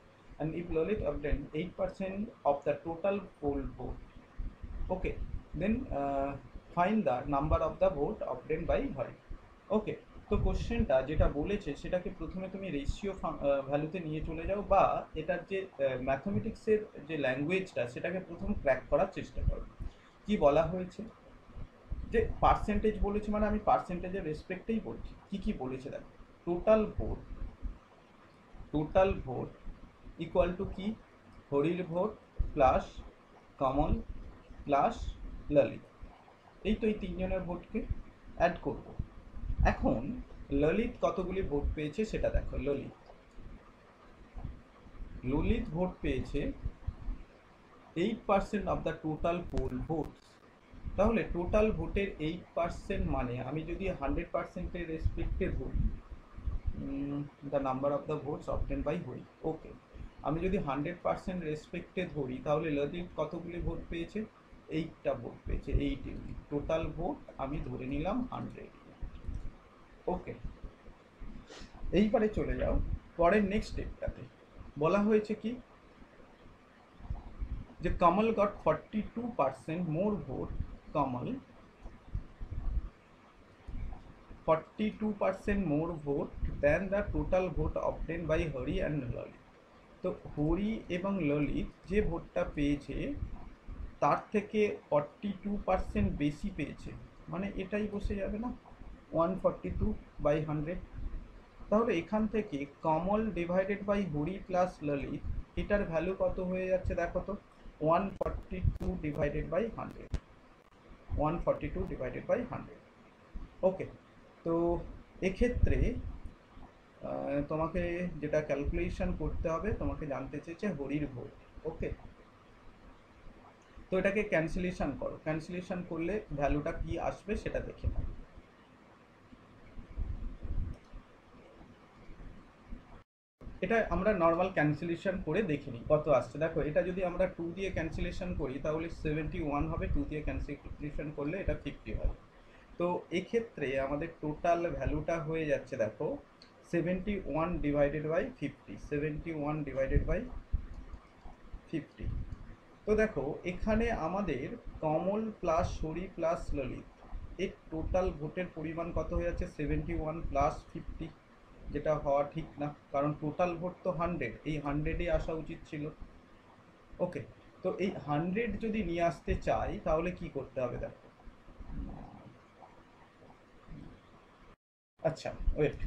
And if Lalit obtained 8% of the total poll vote, okay, then find the number of the vote obtained by Hari. Okay, তো কোশ্চেনটা যেটা বলেছে সেটাকে প্রথমে তুমি ratio ভ্যালুতে নিয়ে চলে যাও, বা এটার যে ম্যাথমেটিক্সের যে ল্যাঙ্গুয়েজটা সেটাকে প্রথম ক্র্যাক করার চেষ্টা করো। কি বলা হয়েছে? যে পার্সেন্টেজ বলেছে, মানে আমি পার্সেন্টেজের রেসপেক্টেই বলছি। কি বলেছে দেখো, টোটাল ভোট ইকুয়াল টু কি? হরির ভোট প্লাস কমল প্লাস ললিত, এই তো এই তিনজনের ভোটকে অ্যাড করব। এখন ললিত কতগুলি ভোট পেয়েছে সেটা দেখো। ললিত ভোট পেয়েছে 8% of the total poll votes. তাহলে টোটাল ভোটের 8% মানে আমি যদি 100%-এর রেসপেক্টে ধরি, the number of the votes obtain by Hari, okay, আমি যদি 100% রেসপেক্টে ধরি তাহলে ললিত কতগুলি ভোট পেয়েছে? 8টা ভোট পেয়েছে, 8 ইউনিট। টোটাল ভোট আমি ধরে নিলাম 100। ওকে, এইবারে চলে যাও পরের নেক্সট স্টেপটাতে। বলা হয়েছে কি, যে Kamal got 42% more vote, Kamal 42% more vote then the total vote obtain by Hari and Lalit. তো হরি এবং ললিত যে ভোটটা পেয়েছে তার থেকে 42% বেশি পেয়েছে, মানে এটাই বসে যাবে না, 142/100। তাহলে এখান থেকে Kamal divided by Hari plus Lalit, এটার ভ্যালু কত হয়ে যাচ্ছে দেখো তো, 142/100। ওকে, তো এক্ষেত্রে তোমাকে যেটা ক্যালকুলেশন করতে হবে, তোমাকে জানতে চেয়েছে হরির ভোট। ওকে, তো এটাকে ক্যান্সেলেশন করো। ক্যান্সেলেশন করলে ভ্যালুটা কি আসবে সেটা দেখে নাও। এটা আমরা নর্মাল ক্যান্সেলেশন করে দেখে নিই কত আসছে। দেখো, এটা যদি আমরা 2 দিয়ে ক্যান্সেলেশন করি তাহলে 71 হবে, 2 দিয়ে ক্যান্সেলেশন করলে এটা 50 হবে। তো এক্ষেত্রে আমাদের টোটাল ভ্যালুটা হয়ে যাচ্ছে দেখো 71 ডিভাইডেড বাই 50। তো দেখো এখানে আমাদের কমল প্লাস হরি প্লাস ললিত এর টোটাল ভোটের পরিমাণ কত হয়ে যাচ্ছে? 71 প্লাস 50, যেটা হওয়া ঠিক না, কারণ টোটাল ভোট তো 100, এই 100-ই আসা উচিত ছিল। ওকে, তো এই 100 যদি নিয়ে আসতে চাই তাহলে কি করতে হবে দেখো। আচ্ছা, ওয়েট,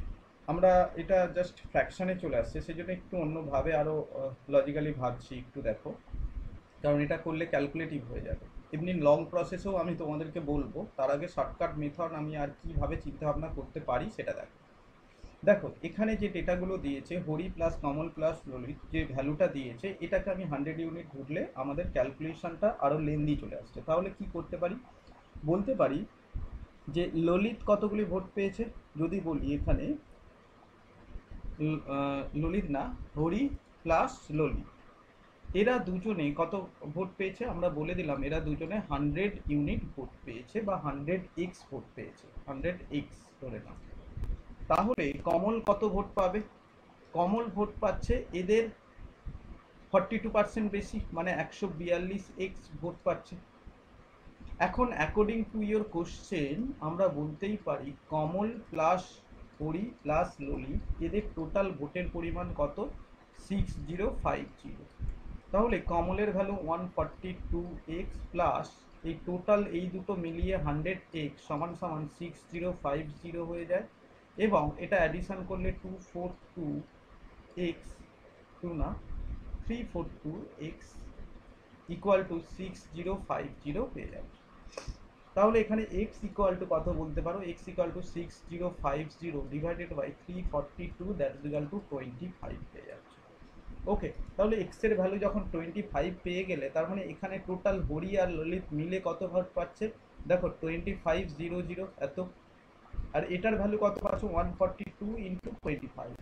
আমরা এটা জাস্ট ফ্র্যাকশনে চলে আসছে, সেই জন্য একটু অন্যভাবে আরও লজিক্যালি ভাবছি, একটু দেখো, কারণ এটা করলে ক্যালকুলেটিভ হয়ে যাবে। এমনি লং প্রসেসেও আমি তোমাদেরকে বলবো, তার আগে শর্টকাট মেথড আমি আর কীভাবে চিন্তাভাবনা করতে পারি সেটা দেখো। দেখো এখানে যে ডেটাগুলো দিয়েছে, হরি প্লাস কমল প্লাস ললিত যে ভ্যালুটা দিয়েছে, এটাকে আমি 100 ইউনিট ধরলে আমাদের ক্যালকুলেশনটা আরও লেন্দি চলে আসছে। তাহলে কি করতে পারি? বলতে পারি যে ললিত কতগুলি ভোট পেয়েছে, যদি বলি এখানে ললিত না, হরি প্লাস ললিত, এরা দুজনে কত ভোট পেয়েছে আমরা বলে দিলাম, এরা দুজনে 100 ইউনিট ভোট পেয়েছে বা 100x ভোট পেয়েছে, 100x ধরে নাও। তাহলে কমল কত ভোট পাবে? কমল ভোট পাচ্ছে এদের 42% বেশি, মানে 142x ভোট পাচ্ছে। এখন অ্যাকর্ডিং টু ইয়োর কোশ্চেন আমরা বলতেই পারি কমল প্লাস হরি প্লাস ললিত এদের টোটাল ভোটের পরিমাণ কত? 6050। তাহলে কমলের ভ্যালু 142x প্লাস এই টোটাল এই দুটো মিলিয়ে 100x সমান সমান 6050 হয়ে যায়, এবং এটা অ্যাডিশন করলে 242x 2 না 342x ইকুয়াল টু 6050 পেয়ে যাবে। তাহলে এখানে এক্স ইকুয়াল টু কত বলতে পারো, X equal to 6050 divided by 342, that is equal to 25 পেয়ে যাচ্ছে। ওকে, তাহলে এক্স এর ভ্যালু যখন 25 পেয়ে গেলে, তার মানে এখানে টোটাল হরি আর ললিত মিলে কত ভোট পাচ্ছে, দেখো 2500 এত, আর এটার ভ্যালু কত পাচ্ছ 142 ইন্টু 25।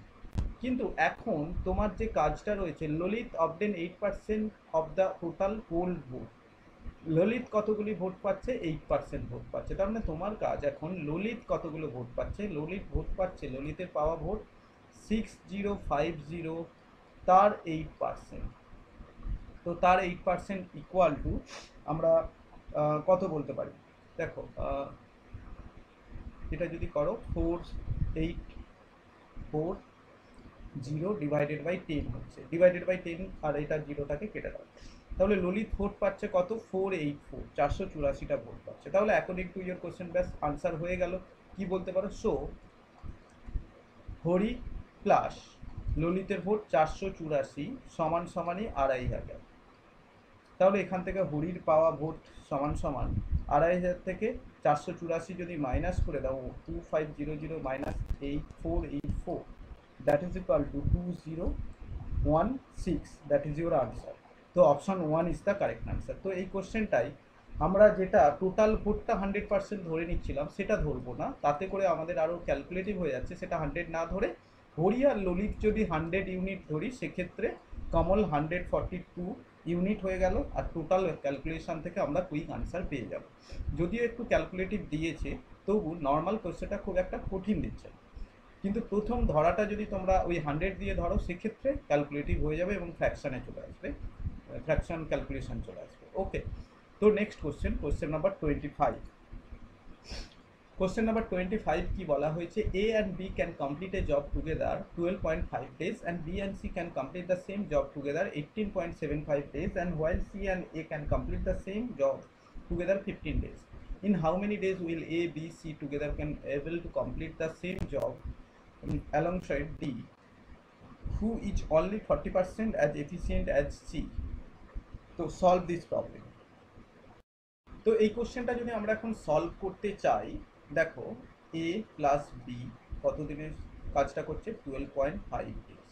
কিন্তু এখন তোমার যে কাজটা রয়েছে, Lalit obtain 8% of the total whole vote. Lalit কতগুলি ভোট পাচ্ছে, 8% ভোট পাচ্ছে। তার মানে তোমার কাজ এখন ললিত কতগুলো ভোট পাচ্ছে, ললিত ভোট পাচ্ছে, ললিতের পাওয়া ভোট 6050, তার 8%। তো তার 8% ইকুয়াল টু আমরা কত বলতে পারি, দেখো এটা যদি করো 4840 ডিভাইডেড বাই 10 হচ্ছে, ডিভাইডেড বাই 10, আর এটা জিরোটাকে কেটে দাও। তাহলে ললিত ভোট পাচ্ছে কত, 484, 484টা ভোট পাচ্ছে। তাহলে অ্যাকর্ডিং টু ইয়োর কোশ্চেন ব্যাস আনসার হয়ে গেল। কি বলতে পারো, সো হরি প্লাস ললিতের ভোট 484 সমান সমানই 2500। তাহলে এখান থেকে হরির পাওয়া ভোট সমান সমান 2500 থেকে 484 যদি মাইনাস করে দাও, 2500 minus 8484, that is equal to 2016, that is your answer. তো option 1 is the correct answer. তো এই কোশ্চেনটাই আমরা যেটা টোটাল ভোটটা 100% ধরে নিচ্ছিলাম সেটা ধরবো না, তাতে করে আমাদের আরও ক্যালকুলেটিভ হয়ে যাচ্ছে। সেটা 100 না ধরে হরি আর ললিত যদি 100 ইউনিট ধরি, সেক্ষেত্রে কমল 142 ইউনিট হয়ে গেল, আর টোটাল ক্যালকুলেশন থেকে আমরা কুইক আনসার পেয়ে যাব। যদিও একটু ক্যালকুলেটিভ দিয়েছে, তবু নর্মাল কোশ্চেনটা খুব একটা কঠিন দিচ্ছে। কিন্তু প্রথম ধরাটা যদি তোমরা ওই 100 দিয়ে ধরো, সেক্ষেত্রে ক্যালকুলেটিভ হয়ে যাবে এবং ফ্র্যাকশানে চলে আসবে, ফ্র্যাকশন ক্যালকুলেশন চলে আসবে। ওকে, তো next question number 25। Question number 25 কি বলা হয়েছে, A and B can complete a job together 12.5 days and B and C can complete the same job together 18.75 days, and while C and A can complete the same job together 15 days. In how many days will A, B, C together can able to complete the same job alongside D, who is only 40% as efficient as C? তো solve this problem. তো এই কোশ্চেনটা যদি আমরা এখন solve করতে চাই, দেখো এ প্লাস বি কত দিনের কাজটা করছে, 12.5 days।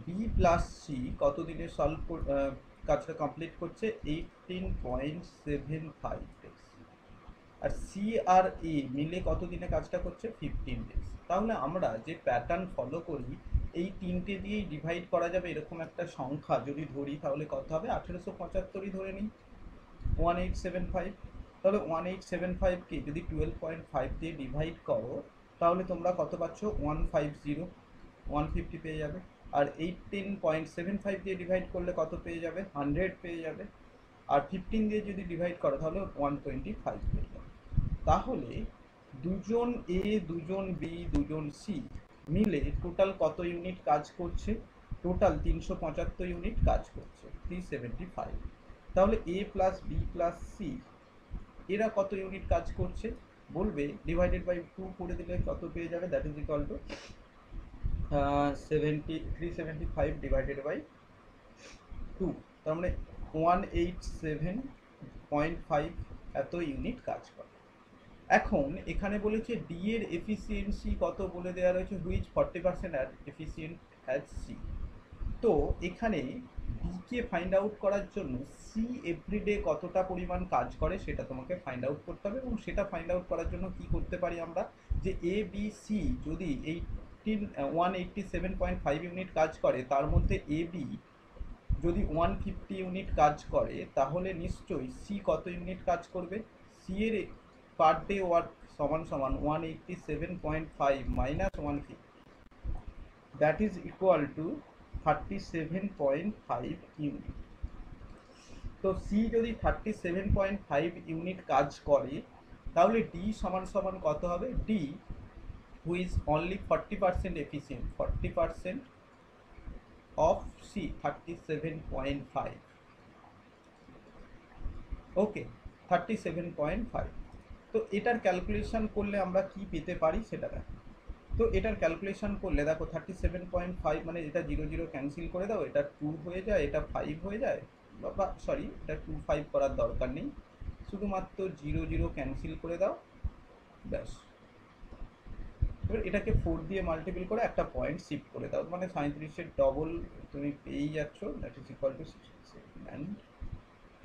বি প্লাস সি কত দিনে কাজটা কমপ্লিট করছে, 18.75 days। আর সি আর এ মিলে কত দিনে কাজটা করছে, 15 days। তাহলে আমরা যে প্যাটার্ন ফলো করি, এই তিনটে দিয়েই ডিভাইড করা যাবে এরকম একটা সংখ্যা যদি ধরি, তাহলে কত হবে, 1875ই ধরে নিই, 1875। তাহলে 1875কে যদি 12.5 দিয়ে ডিভাইড করো, তাহলে তোমরা কত পাচ্ছ, 150, 150 পেয়ে যাবে। আর 18.75 দিয়ে ডিভাইড করলে কত পেয়ে যাবে, 100 পেয়ে যাবে। আর 15 দিয়ে যদি ডিভাইড করো, তাহলে 125 পেয়ে যাবে। তাহলে দুজন এ, দুজন বি, দুজন সি মিলে টোটাল কত ইউনিট কাজ করছে, টোটাল 375 ইউনিট কাজ করছে, 375। তাহলে A plus B plus C এরা কত ইউনিট কাজ করছে বলবে, ডিভাইডেড বাই 2 করে দিলে কত পেয়ে যাবে, that is equal to 375 divided by 2, তার মানে 187.5 এত ইউনিট কাজ করে। এখন এখানে বলেছে ডি এর এফিসিয়েন্সি কত বলে দেওয়া রয়েছে, which 40% as efficient as she. তো এখানে বিকে ফাইন্ড আউট করার জন্য সি এভরিডে কতটা পরিমাণ কাজ করে সেটা তোমাকে ফাইন্ড আউট করতে হবে, এবং সেটা ফাইন্ড আউট করার জন্য কি করতে পারি আমরা, যে এ বি সি যদি 187.5 ইউনিট কাজ করে, তার মধ্যে এ বি যদি 150 ইউনিট কাজ করে, তাহলে নিশ্চয়ই সি কত ইউনিট কাজ করবে, সি এর পার ডে ওয়ার্ক সমান সমান 187.5 minus 150, that is equal two 37.5 unit. তো সি যদি 37.5 ইউনিট কাজ করে, তাহলে ডি সমান সমান কত হবে, D who is only 40% efficient, 40% of C 37.5। Okay, 37.5। তো এটার ক্যালকুলেশন করলে আমরা কি পেতে পারি সেটা দেখো। তো এটার ক্যালকুলেশন করলে দেখো 37.5 মানে এটা 0 0 ক্যান্সেল করে দাও, এটা 2 হয়ে যায়, এটা 5 হয়ে যায়, বা সরি এটা 25 করার দরকার নেই, শুধুমাত্র 0 0 ক্যান্সেল করে দাও, ব্যাস। এবার এটাকে 4 দিয়ে মাল্টিপল করে একটা পয়েন্ট শিফট করে দাও, মানে 37-এর ডবল তুমি পেয়েই যাচ্ছ, that is equal to 67, and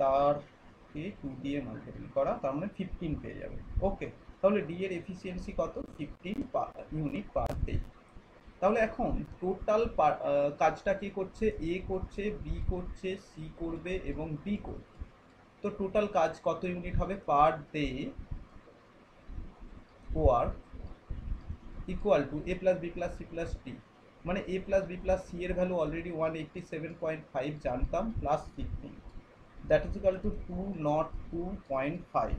তারকে 2 দিয়ে মাল্টিপল করা, তার মানে 15 পেয়ে যাবে। ওকে, তাহলে ডি এর এফিসিয়েন্সি কত? 15 ইউনিট পার ডে। তাহলে এখন টোটাল কাজটা কি করছে? এ করছে, বি করছে, সি করবে এবং ডি করবে। তো টোটাল কাজ কত ইউনিট হবে? Per day work equal to A plus B plus C plus D, মানে A plus B plus C এর ভ্যালু অলরেডি 187.5 জানতাম, plus 15, that is equal to 202.5।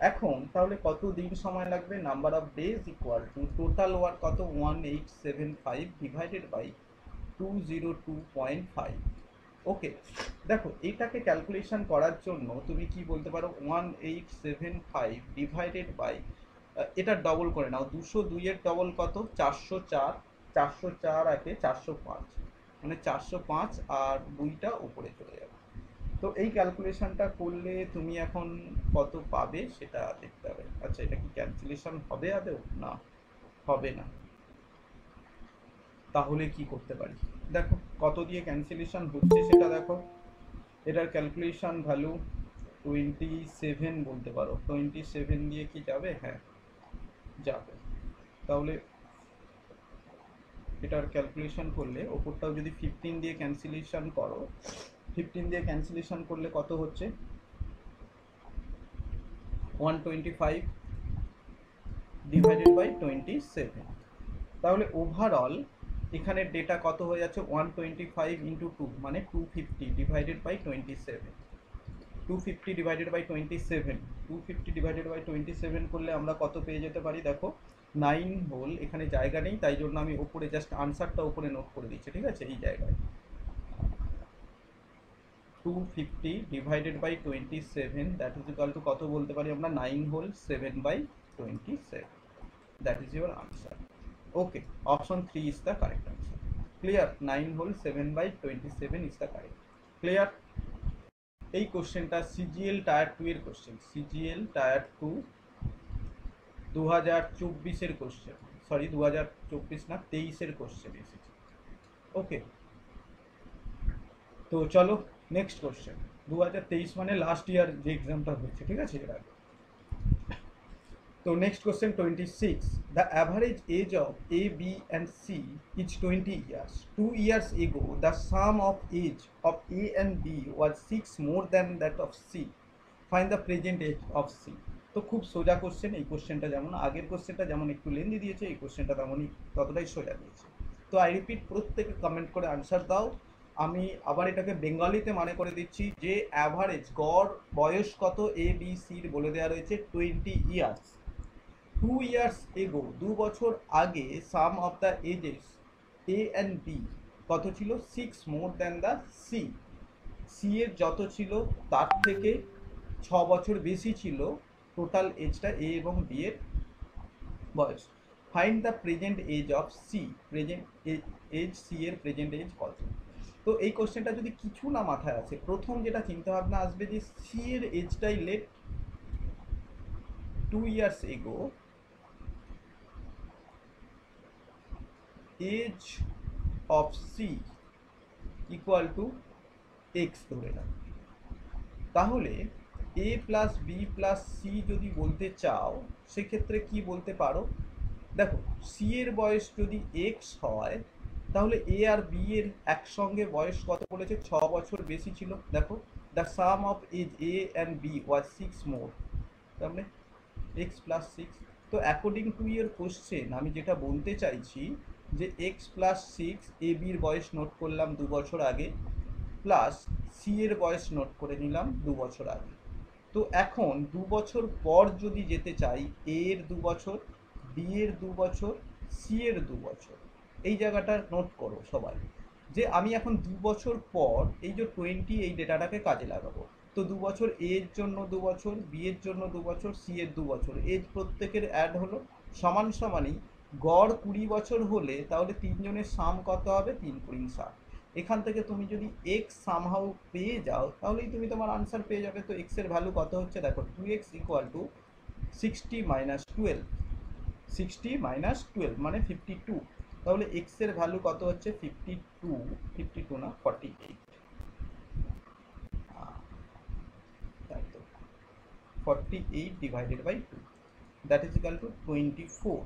এখন তাহলে কত দিন সময় লাগবে? Number of days equal to total work কত? 1875 ডিভাইডেড বাই 202.5। ওকে, দেখো এইটাকে ক্যালকুলেশন করার জন্য তুমি কি বলতে পারো? 1875 ডিভাইডেড বাই, এটা ডবল করে নাও, 202 এর ডবল কত? 404, 404 একে 405, মানে 405 আর 2টা উপরে চলে যাবে। তো এই ক্যালকুলেশনটা করলে তুমি এখন কত পাবে সেটা দেখতে হবে। আচ্ছা, এটা কি ক্যালকুলেশন হবে আদৌ? না, হবে না। তাহলে কি করতে পারি? দেখো কত দিয়ে ক্যান্সেলেশন হচ্ছে সেটা দেখো। এটার ক্যালকুলেশন ভ্যালু 27 বলতে পারো। 27 দিয়ে কি যাবে? হ্যাঁ, যাবে। তাহলে এটার ক্যালকুলেশন করলে ওপরটাও যদি 15 দিয়ে ক্যান্সেলেশন করো, 15 দিয়ে ক্যান্সেলেশন করলে কত হচ্ছে? 125 ডিভাইডেড বাই 27। তাহলে ওভারঅল এখানে ডেটা কত হয়ে যাচ্ছে? 125 ইন্টু 2 মানে 250 divided by 27। 250 divided by 27, 250 divided by 27 করলে আমরা কত পেয়ে যেতে পারি? দেখো 9 হোল, এখানে জায়গা নেই তাই জন্য আমি ওপরে জাস্ট আনসারটা উপরে নোট করে দিচ্ছি, ঠিক আছে? এই জায়গায় 250 divided by 27, that is equal to কত বলতে পারি আমরা? 9 whole 7/27, that is your answer. Okay, option 3 is the correct answer. Clear? 9 whole 7/27 is the correct. Clear? এই কোশ্চেনটা সিজিএল টায়ার 2 এর কোশ্চেন, সিজিএল টায়ার 2 2024-এর কোশ্চেন, সরি 2024 না 23-এর কোশ্চেন এসেছে। ওকে, তো চলো নেক্সট কোশ্চেন। 2023 মানে লাস্ট ইয়ার যে এক্সামটা হচ্ছে, ঠিক আছে? এর আগে। তো next question 26, the average age of A B and C is 20 years. 2 years ago the sum of age of A and B was 6 more than that of C. Find the present age of C. তো খুব সোজা question. এই কোশ্চেনটা যেমন আগের কোশ্চেনটা যেমন একটু লেন্দি দিয়েছে, এই কোশ্চেনটা তেমনই ততটাই সোজা দিয়েছে। তো আই রিপিট, প্রত্যেকে কমেন্ট করে আনসার দাও। আমি আবার এটাকে বেঙ্গলিতে মানে করে দিচ্ছি যে অ্যাভারেজ গড় বয়স কত এ বি সির বলে দেওয়া রয়েছে 20 ইয়ার্স। 2 years ago, 2 বছর আগে, sum of the ages A and B কত ছিল? 6 more than the C. C এর যত ছিল তার থেকে 6 বছর বেশি ছিল টোটাল এজটা এ এবং বি এর বয়স। Find the present age of C. Present age C এর প্রেজেন্ট এজ কত? তো এই কোশ্চেনটা যদি কিছু না মাথায় আছে, প্রথম যেটা চিন্তা ভাবনা আসবে যে সি এর এজটাই let. 2 years ago age of C equal to x ধরে নাও। তাহলে A plus B plus C যদি বলতে চাও সেক্ষেত্রে কি বলতে পারো? দেখো সি এর বয়স যদি এক্স হয় তাহলে এ আর বি এর একসঙ্গে বয়স কত বলেছে? 6 বছর বেশি ছিল। দেখো the sum of age A and B was 6 more, তার মানে এক্স প্লাস 6। তো অ্যাকর্ডিং টু ইয়ার কোশ্চেন আমি যেটা বলতে চাইছি যে এক্স প্লাস 6, এ বির বয়স নোট করলাম 2 বছর আগে, প্লাস সি এর বয়স নোট করে নিলাম 2 বছর আগে। তো এখন 2 বছর পর যদি যেতে চাই, এ এর 2 বছর, বি এর 2 বছর, সি এর 2 বছর, এই জায়গাটা নোট করো সবাই যে আমি এখন 2 বছর পর এই যে 20 এই ডেটাটাকে কাজে লাগাবো। তো 2 বছর এ এর জন্য 2 বছর, বি এর জন্য 2 বছর, সি এর 2 বছর, এজ প্রত্যেকের অ্যাড হলো সমান সমানই গড় 20 বছর হলে তাহলে তিনজনের সাম কত হবে? 3 × 60। এখান থেকে তুমি যদি এক্স সামহাউ পেয়ে যাও তাহলেই তুমি তোমার আনসার পেয়ে যাবে। তো এক্সের ভ্যালু কত হচ্ছে দেখো, 2x equal to 60 minus 12, 60 minus 12 মানে 52। তাহলে এক্সের ভ্যালু কত হচ্ছে 52, 52 না 48, তাই তো 48 divided by 2, that is equal to 24।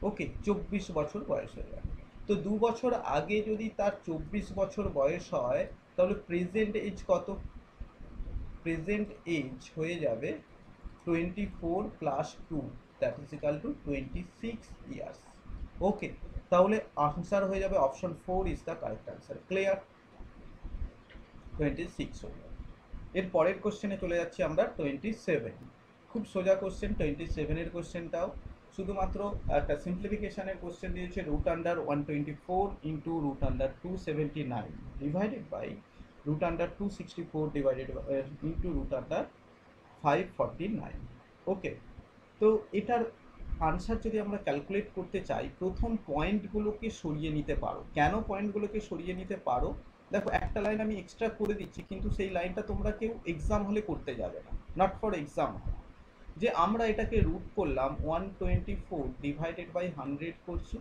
Okay, 24 বছর বয়স হয়ে যাবে। তো 2 বছর আগে যদি তার 24 বছর বয়স হয় তাহলে প্রেজেন্ট এজ কত? প্রেজেন্ট এজ হয়ে যাবে 24 plus 2, that is equal to 26 years. Okay, তাহলে আনসার হয়ে যাবে option 4 is the correct answer. Clear? 26 হয়ে যাবে। এর পরের কোশ্চেনে চলে যাচ্ছি আমরা 27। খুব সোজা কোশ্চেন 27 এর কোশ্চেনটাও, শুধুমাত্র একটা সিম্পলিফিকেশনের কোশ্চেন দিয়েছে, root under 124 into root under 279 divided by root under 264 divided into root under 549। Okay, তো এটার আনসার যদি আমরা ক্যালকুলেট করতে চাই, প্রথম পয়েন্টগুলোকে সরিয়ে নিতে পারো। কেন পয়েন্টগুলোকে সরিয়ে নিতে পারো? দেখো, একটা লাইন আমি এক্সট্রা করে দিচ্ছি, কিন্তু সেই লাইনটা তোমরা কেউ এক্সাম হলে করতে যাবে না, নট ফর এক্সাম। যে আমরা এটাকে রুট করলাম 124 ডিভাইডেড বাই 100 করছি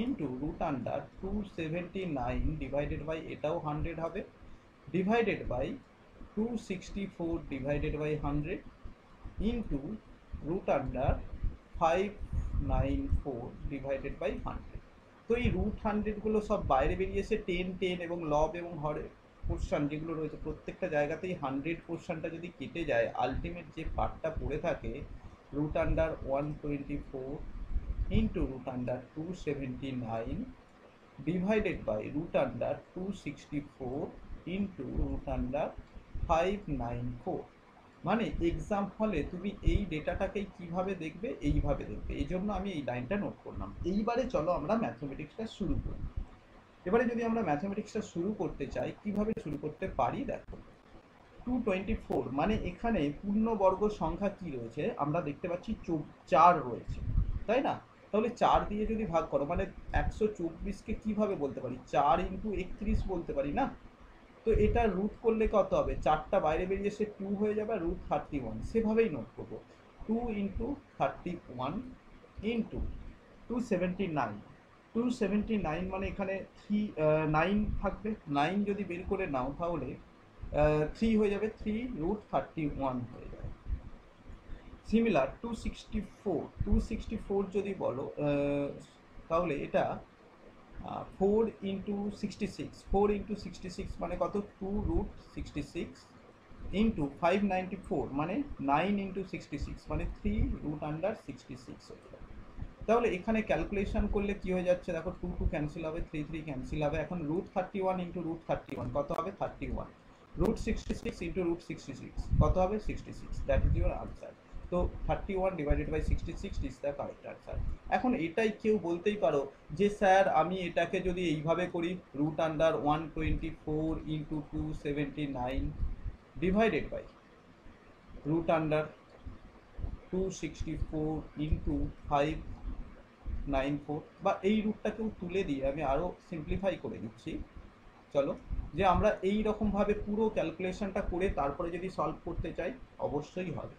into root under 279 divided by এটাও 100 হবে, divided by 264 divided by 100 into root under 594 divided by 100। তো এই রুট 100গুলো সব বাইরে বেরিয়েছে, 10 10 এবং লব এবং হরের পোর্শন যেগুলো রয়েছে প্রত্যেকটা জায়গাতেই 100 পোর্শনটা যদি কেটে যায়, আলটিমেট যে পার্টটা পড়ে থাকে root under 124 into root under 279 divided by root under 264 into root under 594। মানে এক্সাম হলে তুমি এই ডেটাটাকেই কিভাবে দেখবে, এইভাবে দেখবে। এই জন্য আমি এই লাইনটা নোট করলাম। এইবারে চলো আমরা ম্যাথমেটিক্সটা শুরু করি। এবারে যদি আমরা ম্যাথমেটিক্সটা শুরু করতে চাই, কিভাবে শুরু করতে পারি দেখো, 224 মানে এখানে পূর্ণবর্গ সংখ্যা কি রয়েছে আমরা দেখতে পাচ্ছি 4 রয়েছে, তাই না? তাহলে 4 দিয়ে যদি ভাগ করো মানে 124কে কিভাবে বলতে পারি, 4 ইন্টু 31 বলতে পারি না? তো এটা রুট করলে কত হবে, 4টা বাইরে বেরিয়ে এসে 2 হয়ে যাবে, রুট 31 সেভাবেই নোট করবো। 2 ইন্টু 31 ইন্টু 279, 279 মানে এখানে 9 থাকবে, 9 যদি বের করে নাও তাহলে 3 হয়ে যাবে, 3 রুট 31 হয়ে যাবে। সিমিলার 264 যদি বলো তাহলে এটা 4 ইন্টু 66, 4 ইন্টু 66 মানে কত, 2 রুট 66 ইন্টু 594 মানে 9 ইন্টু 66 মানে 3 রুট আন্ডার 66 হয়ে যাবে। তাহলে এখানে ক্যালকুলেশন করলে কি হয়ে যাচ্ছে দেখো, 2 2 ক্যান্সেল হবে, 3 3 ক্যান্সেল হবে। এখন রুট 31 ইন্টু রুট 31 কত হবে, 31। রুট 66 ইন্টু রুট 66 কত হবে, 66। That is your answer. তো 31 divided by 66 is the correct answer. এখন এটাই কেউ বলতেই পারো যে স্যার আমি এটাকে যদি এইভাবে করি, root under 124 into 279 divided by root under 264 into 594, বা এই রুটটাকেও তুলে দিয়ে আমি আরও সিম্পলিফাই করে দিচ্ছি। চলো, যে আমরা এই রকমভাবে পুরো ক্যালকুলেশনটা করে তারপরে যদি সলভ করতে চাই অবশ্যই হবে।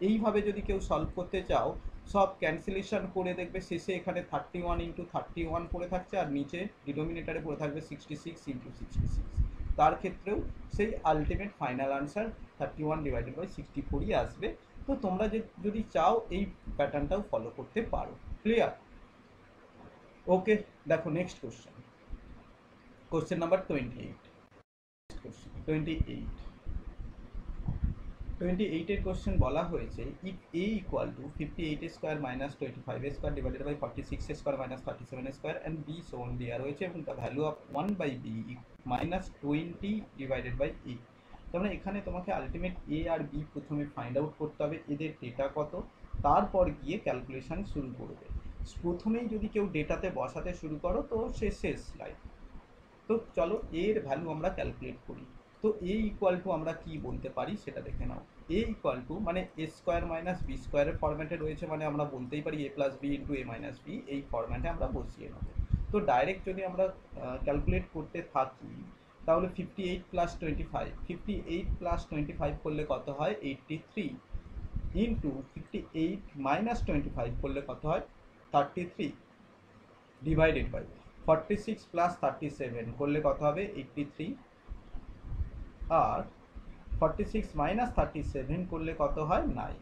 এইভাবে যদি কেউ সলভ করতে চাও, সব ক্যান্সেলেশন করে দেখবে শেষে এখানে 31 ইন্টু 31 পড়ে থাকছে আর নিচে ডিনোমিনেটারে পড়ে থাকবে 66 ইন্টু 66। তার ক্ষেত্রেও সেই ultimate final answer 31 divided by 64ই আসবে। তো তোমরা যদি চাও এই প্যাটার্নটাও ফলো করতে পারো। ক্লিয়ার? ওকে, দেখো নেক্সট কোশ্চেন, কোশ্চেন নাম্বার 28। 28 এর কোশ্চেন বলা হয়েছে, if A equal to 58 square minus 25 square divided by 46 square minus 37 square and B shown দেওয়া রয়েছে, এবং the value of 1 by B minus 20 divided by A. তাহলে এখানে তোমাকে আলটিমেট এ আর বি প্রথমে ফাইন্ড আউট করতে হবে, এদের ডেটা কত, তারপর গিয়ে ক্যালকুলেশন শুরু করবে। প্রথমেই যদি কেউ ডেটাতে বসাতে শুরু করো তো সে শেষ লাইফ। তো চলো এর ভ্যালু আমরা ক্যালকুলেট করি। তো এ ইকুয়াল টু আমরা কি বলতে পারি সেটা দেখে নাও। এ ইকুয়াল টু মানে এ স্কোয়ার মাইনাস বি স্কোয়ারের ফরম্যাটে রয়েছে, মানে আমরা বলতেই পারি এ প্লাস বি ইন্টু এ মাইনাস বি, এই ফরম্যাটে আমরা বসিয়ে নেব। তো তো ডাইরেক্ট যদি আমরা ক্যালকুলেট করতে থাকি তাহলে 58 প্লাস 25, 58 প্লাস 25 করলে কত হয় 83, ইন্টু 58 মাইনাস 25 করলে কত হয় 33, ডিভাইডেড বাই 46 প্লাস 37 করলে কত হবে 83, আর 46 মাইনাস 37 করলে কত হয় 9।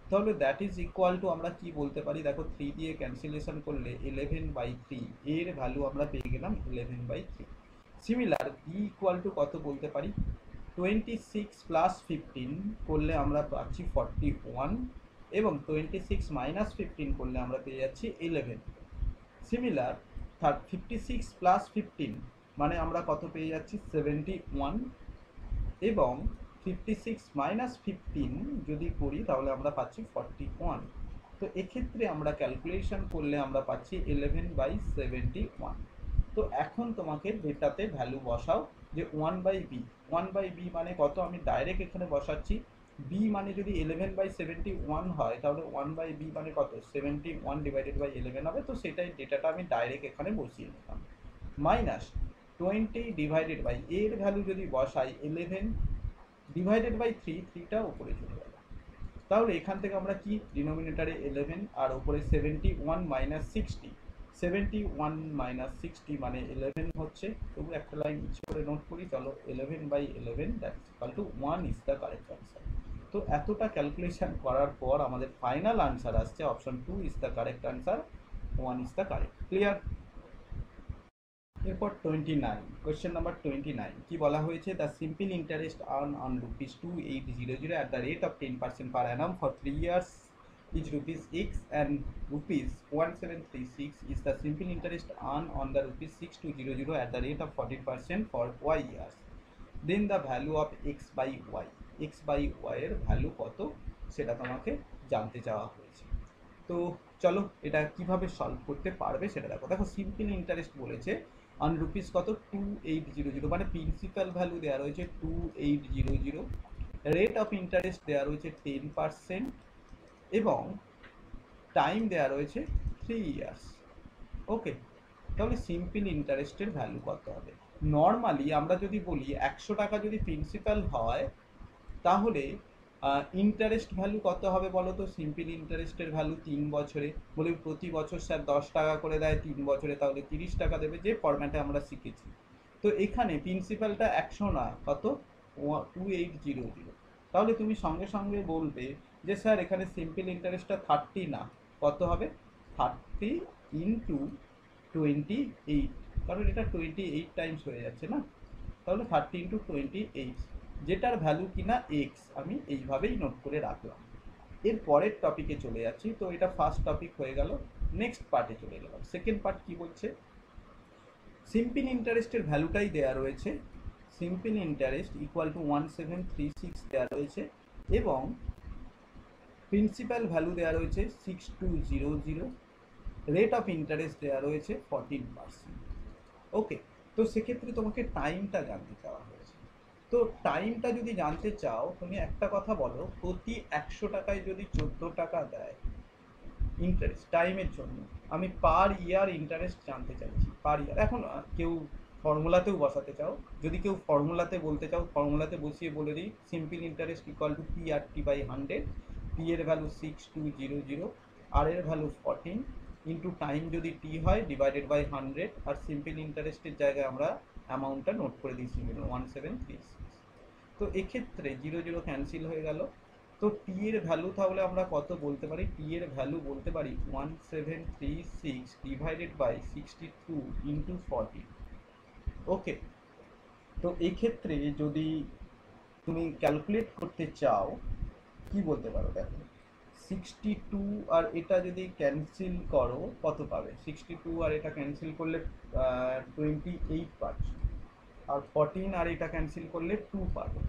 তাহলে দ্যাট ইজ ইকুয়াল টু আমরা কি বলতে পারি, দেখো 3 দিয়ে ক্যান্সেলেশন করলে 11/3, এর ভ্যালু আমরা পেয়ে গেলাম 11/3। সিমিলার বি ইকুয়াল টু কত বলতে পারি, 26 প্লাস 15 করলে আমরা পাচ্ছি 41, এবং 26 মাইনাস 15 করলে আমরা পেয়ে যাচ্ছি 11। সিমিলার 56 প্লাস 15 মানে আমরা কত পেয়ে যাচ্ছি 71, এবং 56 মাইনাস 15 যদি করি তাহলে আমরা পাচ্ছি 41। তো এক্ষেত্রে আমরা ক্যালকুলেশন করলে আমরা পাচ্ছি 11/71। তো এখন তোমাকে ডেটাতে ভ্যালু বসাও যে 1/b, 1/b মানে কত, আমি ডাইরেক্ট এখানে বসাচ্ছি। b মানে যদি 11/71 হয় তাহলে 1/b মানে কত 71 ডিভাইডেড বাই 11 হবে। তো সেটাই ডেটাটা আমি ডাইরেক্ট এখানে বসিয়ে নিলাম, মাইনাস 20 ডিভাইডেড বাই এর ভ্যালু যদি বসাই 11 ডিভাইডেড বাই 3, 3টা উপরে চলে গেল। তাহলে এখান থেকে আমরা কি ডিনোমিনেটারে 11 আর উপরে 71 মাইনাস 60, 71 মাইনাস 60 মানে 11 হচ্ছে। তবু একটা লাইন ইচ্ছে করে নোট করি, চলো 11/11 that's equal to 1 is the correct answer. তো এতটা ক্যালকুলেশন করার পর আমাদের ফাইনাল আনসার আসছে option 2 is the correct answer, 1 is the correct. Clear? এরপর 29, কোয়েশ্চেন নাম্বার 29 কি বলা হয়েছে, the simple interest earn on ₹2800 at the rate of 10% per annum for 3 years is ₹x and ₹1736 is the simple interest earned on the ₹6200 at the rate of 14% for y years. Then the value of x by y, x by y এর value কত সেটা তোমাকে জানতে চাওয়া হয়েছে। তো চলো এটা কিভাবে সলভ করতে পারবে সেটা দেখো। দেখো সিম্পল ইন্টারেস্ট বলেছে অন রুপিস কত 2800, মানে প্রিন্সিপাল ভ্যালু দেওয়া রয়েছে 2800, রেট অফ ইন্টারেস্ট দেওয়া রয়েছে 10%, এবং টাইম দেওয়া রয়েছে 3 ইয়ার্স। ওকে, তাহলে সিম্পল ইন্টারেস্টের ভ্যালু কত হবে? নর্মালি আমরা যদি বলি 100 টাকা যদি প্রিন্সিপাল হয় তাহলে ইন্টারেস্ট ভ্যালু কত হবে বলো তো? সিম্পল ইন্টারেস্টের ভ্যালু 3 বছরে, বলে প্রতি বছর স্যার 10 টাকা করে দেয় 3 বছরে, তাহলে 30 টাকা দেবে, যে ফরম্যাটে আমরা শিখেছি। তো এখানে প্রিন্সিপালটা 100 না, কত 2800। তাহলে তুমি সঙ্গে সঙ্গে বলবে যে স্যার এখানে সিম্পল ইন্টারেস্টটা 30 না, কত হবে 30 ইন্টু 28, কারণ এটা 28 টাইমস হয়ে যাচ্ছে না, তাহলে 30 ইন্টু 28, যেটার ভ্যালু কিনা এক্স, আমি এইভাবেই নোট করে রাখলাম। এর পরের টপিকে চলে যাচ্ছি। তো এটা ফার্স্ট টপিক হয়ে গেল, নেক্সট পার্টে চলে গেলাম। সেকেন্ড পার্ট কি বলছে, সিম্পল ইন্টারেস্টের ভ্যালুটাই দেওয়া রয়েছে, সিম্পল ইন্টারেস্ট ইকুয়াল টু 1736 দেওয়া রয়েছে, এবং প্রিন্সিপাল ভ্যালু দেওয়া রয়েছে 6200, রেট অফ ইন্টারেস্ট দেওয়া রয়েছে 14%। ওকে, তো সেক্ষেত্রে তোমাকে টাইমটা জানতে চাওয়া হয়েছে। তো টাইমটা যদি জানতে চাও তুমি একটা কথা বলো, প্রতি 100 টাকায় যদি 14 টাকা দেয় ইন্টারেস্ট টাইমের জন্য, আমি পার ইয়ার ইন্টারেস্ট জানতে চাইছি, পার ইয়ার। এখন কেউ ফর্মুলাতেও বসাতে চাও, যদি কেউ ফর্মুলাতে বলতে চাও ফর্মুলাতে বসিয়ে বলে দিই simple interest equal to PRT/100, P এর ভ্যালু 6200, আর এর ভ্যালু 14, ইন্টু টাইম যদি টি হয় ডিভাইডেড বাই 100, আর সিম্পল ইন্টারেস্টের জায়গায় আমরা অ্যামাউন্টটা নোট করে দিয়েছি 1736। তো এক্ষেত্রে 00 ক্যান্সেল হয়ে গেল। তো টি এর ভ্যালু তাহলে আমরা কত বলতে পারি, টি এর ভ্যালু বলতে পারি 1736 ডিভাইডেড বাই 62 ইন্টু 40। ওকে, তো এক্ষেত্রে যদি তুমি ক্যালকুলেট করতে চাও কি বলতে পারো, দেখো 62 আর এটা যদি ক্যান্সেল করো কত পাবে, 62 আর এটা ক্যান্সেল করলে 28 পাচ্ছ, আর 14 আর এটা ক্যান্সেল করলে 2 পাবে।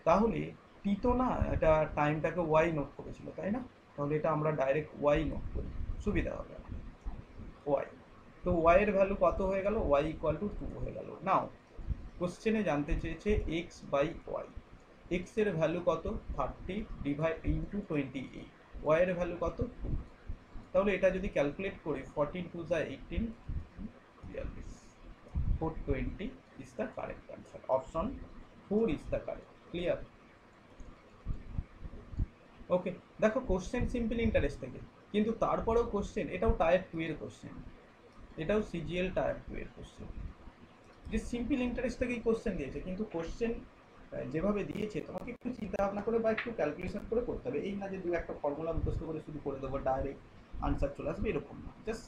তাহলে টি তো না, এটা টাইমটাকে ওয়াই নোট করেছিল তাই না, তাহলে এটা আমরা ডাইরেক্ট ওয়াই নোট করি, সুবিধা হবে ওয়াই। তো ওয়াই এর ভ্যালু কত হয়ে গেল, ওয়াই ইকুয়াল টু 2 হয়ে গেল। নাও কোশ্চেনে জানতে চেয়েছে এক্স বাই ওয়াই, এক্স এর ভ্যালু কত 30 ডিভাইড ইন্টু 28, ওয়াই এর ভ্যালু কত 2। তাহলে এটা যদি ক্যালকুলেট করি 14 2 যা 18, 442 420 is the correct answer. Option 4 is the correct. Clear? ওকে, দেখো কোশ্চেন সিম্পল ইন্টারেস্ট থেকে, কিন্তু তারপরেও কোশ্চেন, এটাও টায়ার 2 এর কোশ্চেন, এটাও সিজিএল টায়ার 2 এর কোশ্চেন, যে সিম্পল ইন্টারেস্ট থেকেই কোশ্চেন দিয়েছে, কিন্তু কোশ্চেন যেভাবে দিয়েছে তোমাকে একটু চিন্তা ভাবনা করে বা একটু ক্যালকুলেশন করে করতে হবে। এই না যে দু একটা ফর্মুলা মুখস্থ করে শুধু করে দেবো, ডাইরেক্ট আনসার চলে আসবে, এরকম না। জাস্ট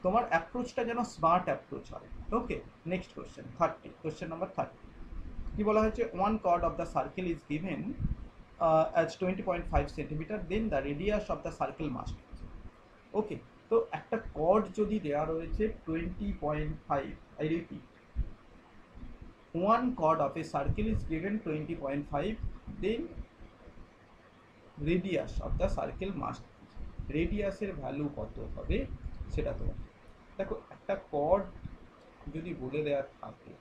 তোমার অ্যাপ্রোচটা যেন স্মার্ট অ্যাপ্রোচ হয়। Okay, next question 30, question number 30 কি বলা হয়েছে, one chord of the circle is given as 20.5 centimeter, then the radius of the circle must be. ওকে, তো একটা কর্ড যদি দেওয়া রয়েছে 20.5, I repeat, one chord of a circle is given 20.5, then radius of the circle must be. রেডিয়াসের value কত হবে সেটা তোমার দেখো, একটা কর্ড যদি বলে দেওয়া থাকে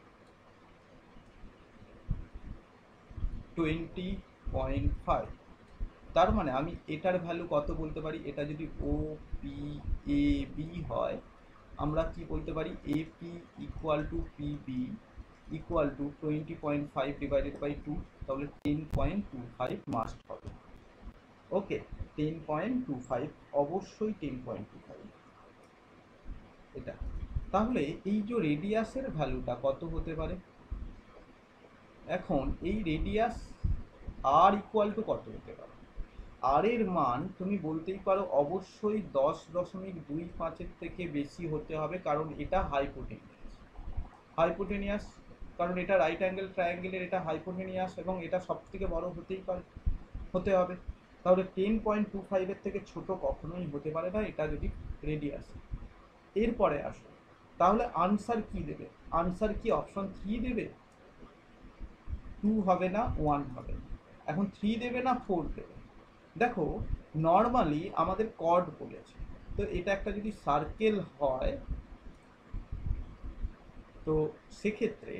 20.5, তার মানে আমি এটার ভ্যালু কত বলতে পারি, এটা যদি ও পি এ বি হয়, আমরা কি বলতে পারি, A P equal to P B equal to 20.5 divided by 2, তাহলে 10.25 মাস্ট হবে। ওকে, 10.25, অবশ্যই 10.25 এটা। তাহলে এই যে রেডিয়াসের ভ্যালুটা কত হতে পারে, এখন এই রেডিয়াস আর ইকুয়াল টু কত হতে পারে, আর এর মান তুমি বলতেই পারো অবশ্যই 10.25 থেকে বেশি হতে হবে, কারণ এটা হাইপোটেনিয়াস, কারণ এটা রাইট অ্যাঙ্গেল ট্রায়াঙ্গেলের এটা হাইপোটেনিয়াস, এবং এটা সব থেকে বড় হতে হবে। তাহলে 10.25 এর থেকে ছোট কখনোই হতে পারে না, এটা যদি রেডিয়াস। এরপরে আসো, তাহলে আনসার কি দেবে, আনসার কি অপশন 3 দেবে, 2 হবে না, 1 হবে। এখন 3 দেবে না 4 দেবে। দেখো নর্মালি আমাদের কর্ড বলেছে, তো এটা একটা যদি সার্কেল হয়, তো সেক্ষেত্রে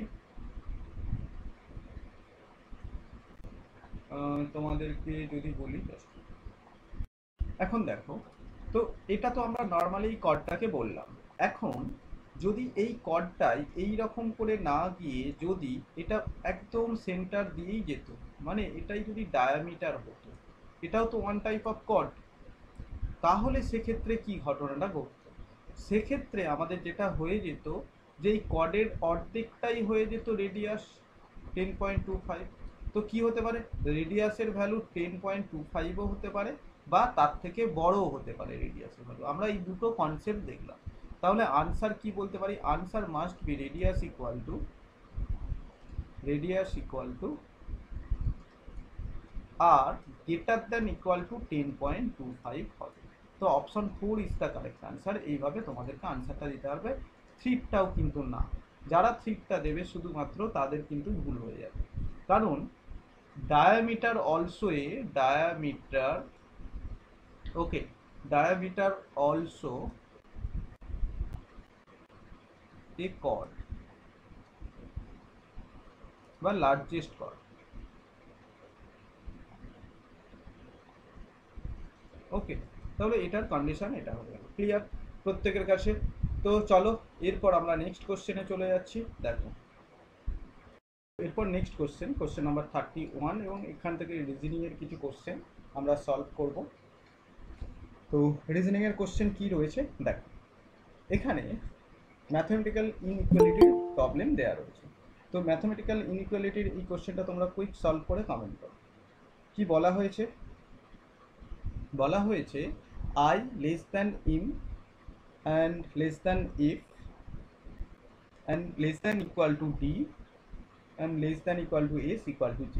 তোমাদেরকে যদি বলি, এখন দেখো, তো এটা তো আমরা নর্মালি কর্ডটাকে বললাম। এখন যদি এই কর্ডটাই এই রকম করে না গিয়ে যদি এটা একদম সেন্টার দিয়েই যেত, মানে এটাই যদি ডায়ামিটার হতো, এটাও তো ওয়ান টাইপ অফ কর্ড, তাহলে সেক্ষেত্রে কি ঘটনাটা ঘটত, সেক্ষেত্রে আমাদের যেটা হয়ে যেত যে এই কর্ডের অর্ধেকটাই হয়ে যেত রেডিয়াস 10.25। তো কি হতে পারে, রেডিয়াসের ভ্যালু 10.25ও হতে পারে, বা তার থেকে বড়ও হতে পারে রেডিয়াসের ভ্যালু। আমরা এই দুটো কনসেপ্ট দেখলাম। তাহলে আনসার কি বলতে পারি, answer must be radius equal to R greater than equal to 10.25 হবে। তো option 4 is the correct answer. এইভাবে তোমাদেরকে আনসারটা দিতে হবে, থ্রিটাও কিন্তু না, যারা থ্রিটা দেবে শুধুমাত্র তাদের কিন্তু ভুল হয়ে যাবে, কারণ ডায়ামিটার অলসো এ কর্ড বা লার্জেস্ট কর্ড। ওকে, তাহলে এটার কন্ডিশন এটা হবে। ক্লিয়ার প্রত্যেকের কাছে? তো চলো এরপর আমরা নেক্সট কোশ্চেনে চলে যাচ্ছি। দেখো এরপর নেক্সট কোশ্চেন নাম্বার 31, এবং এখান থেকে রিজনিংয়ের কিছু কোশ্চেন আমরা সলভ করব। তো রিজনিংয়ের কোশ্চেন কি রয়েছে দেখো, এখানে ম্যাথমেটিক্যাল ইনইকুয়ালিটির প্রবলেম দেওয়া রয়েছে। তো ম্যাথমেটিক্যাল ইনইকুয়ালিটির এই কোশ্চেনটা তোমরা কুইক সলভ করে কমেন্ট করো। কি বলা হয়েছে, বলা হয়েছে I less than m and less than f and less than equal to d and less than equal to s equal to j।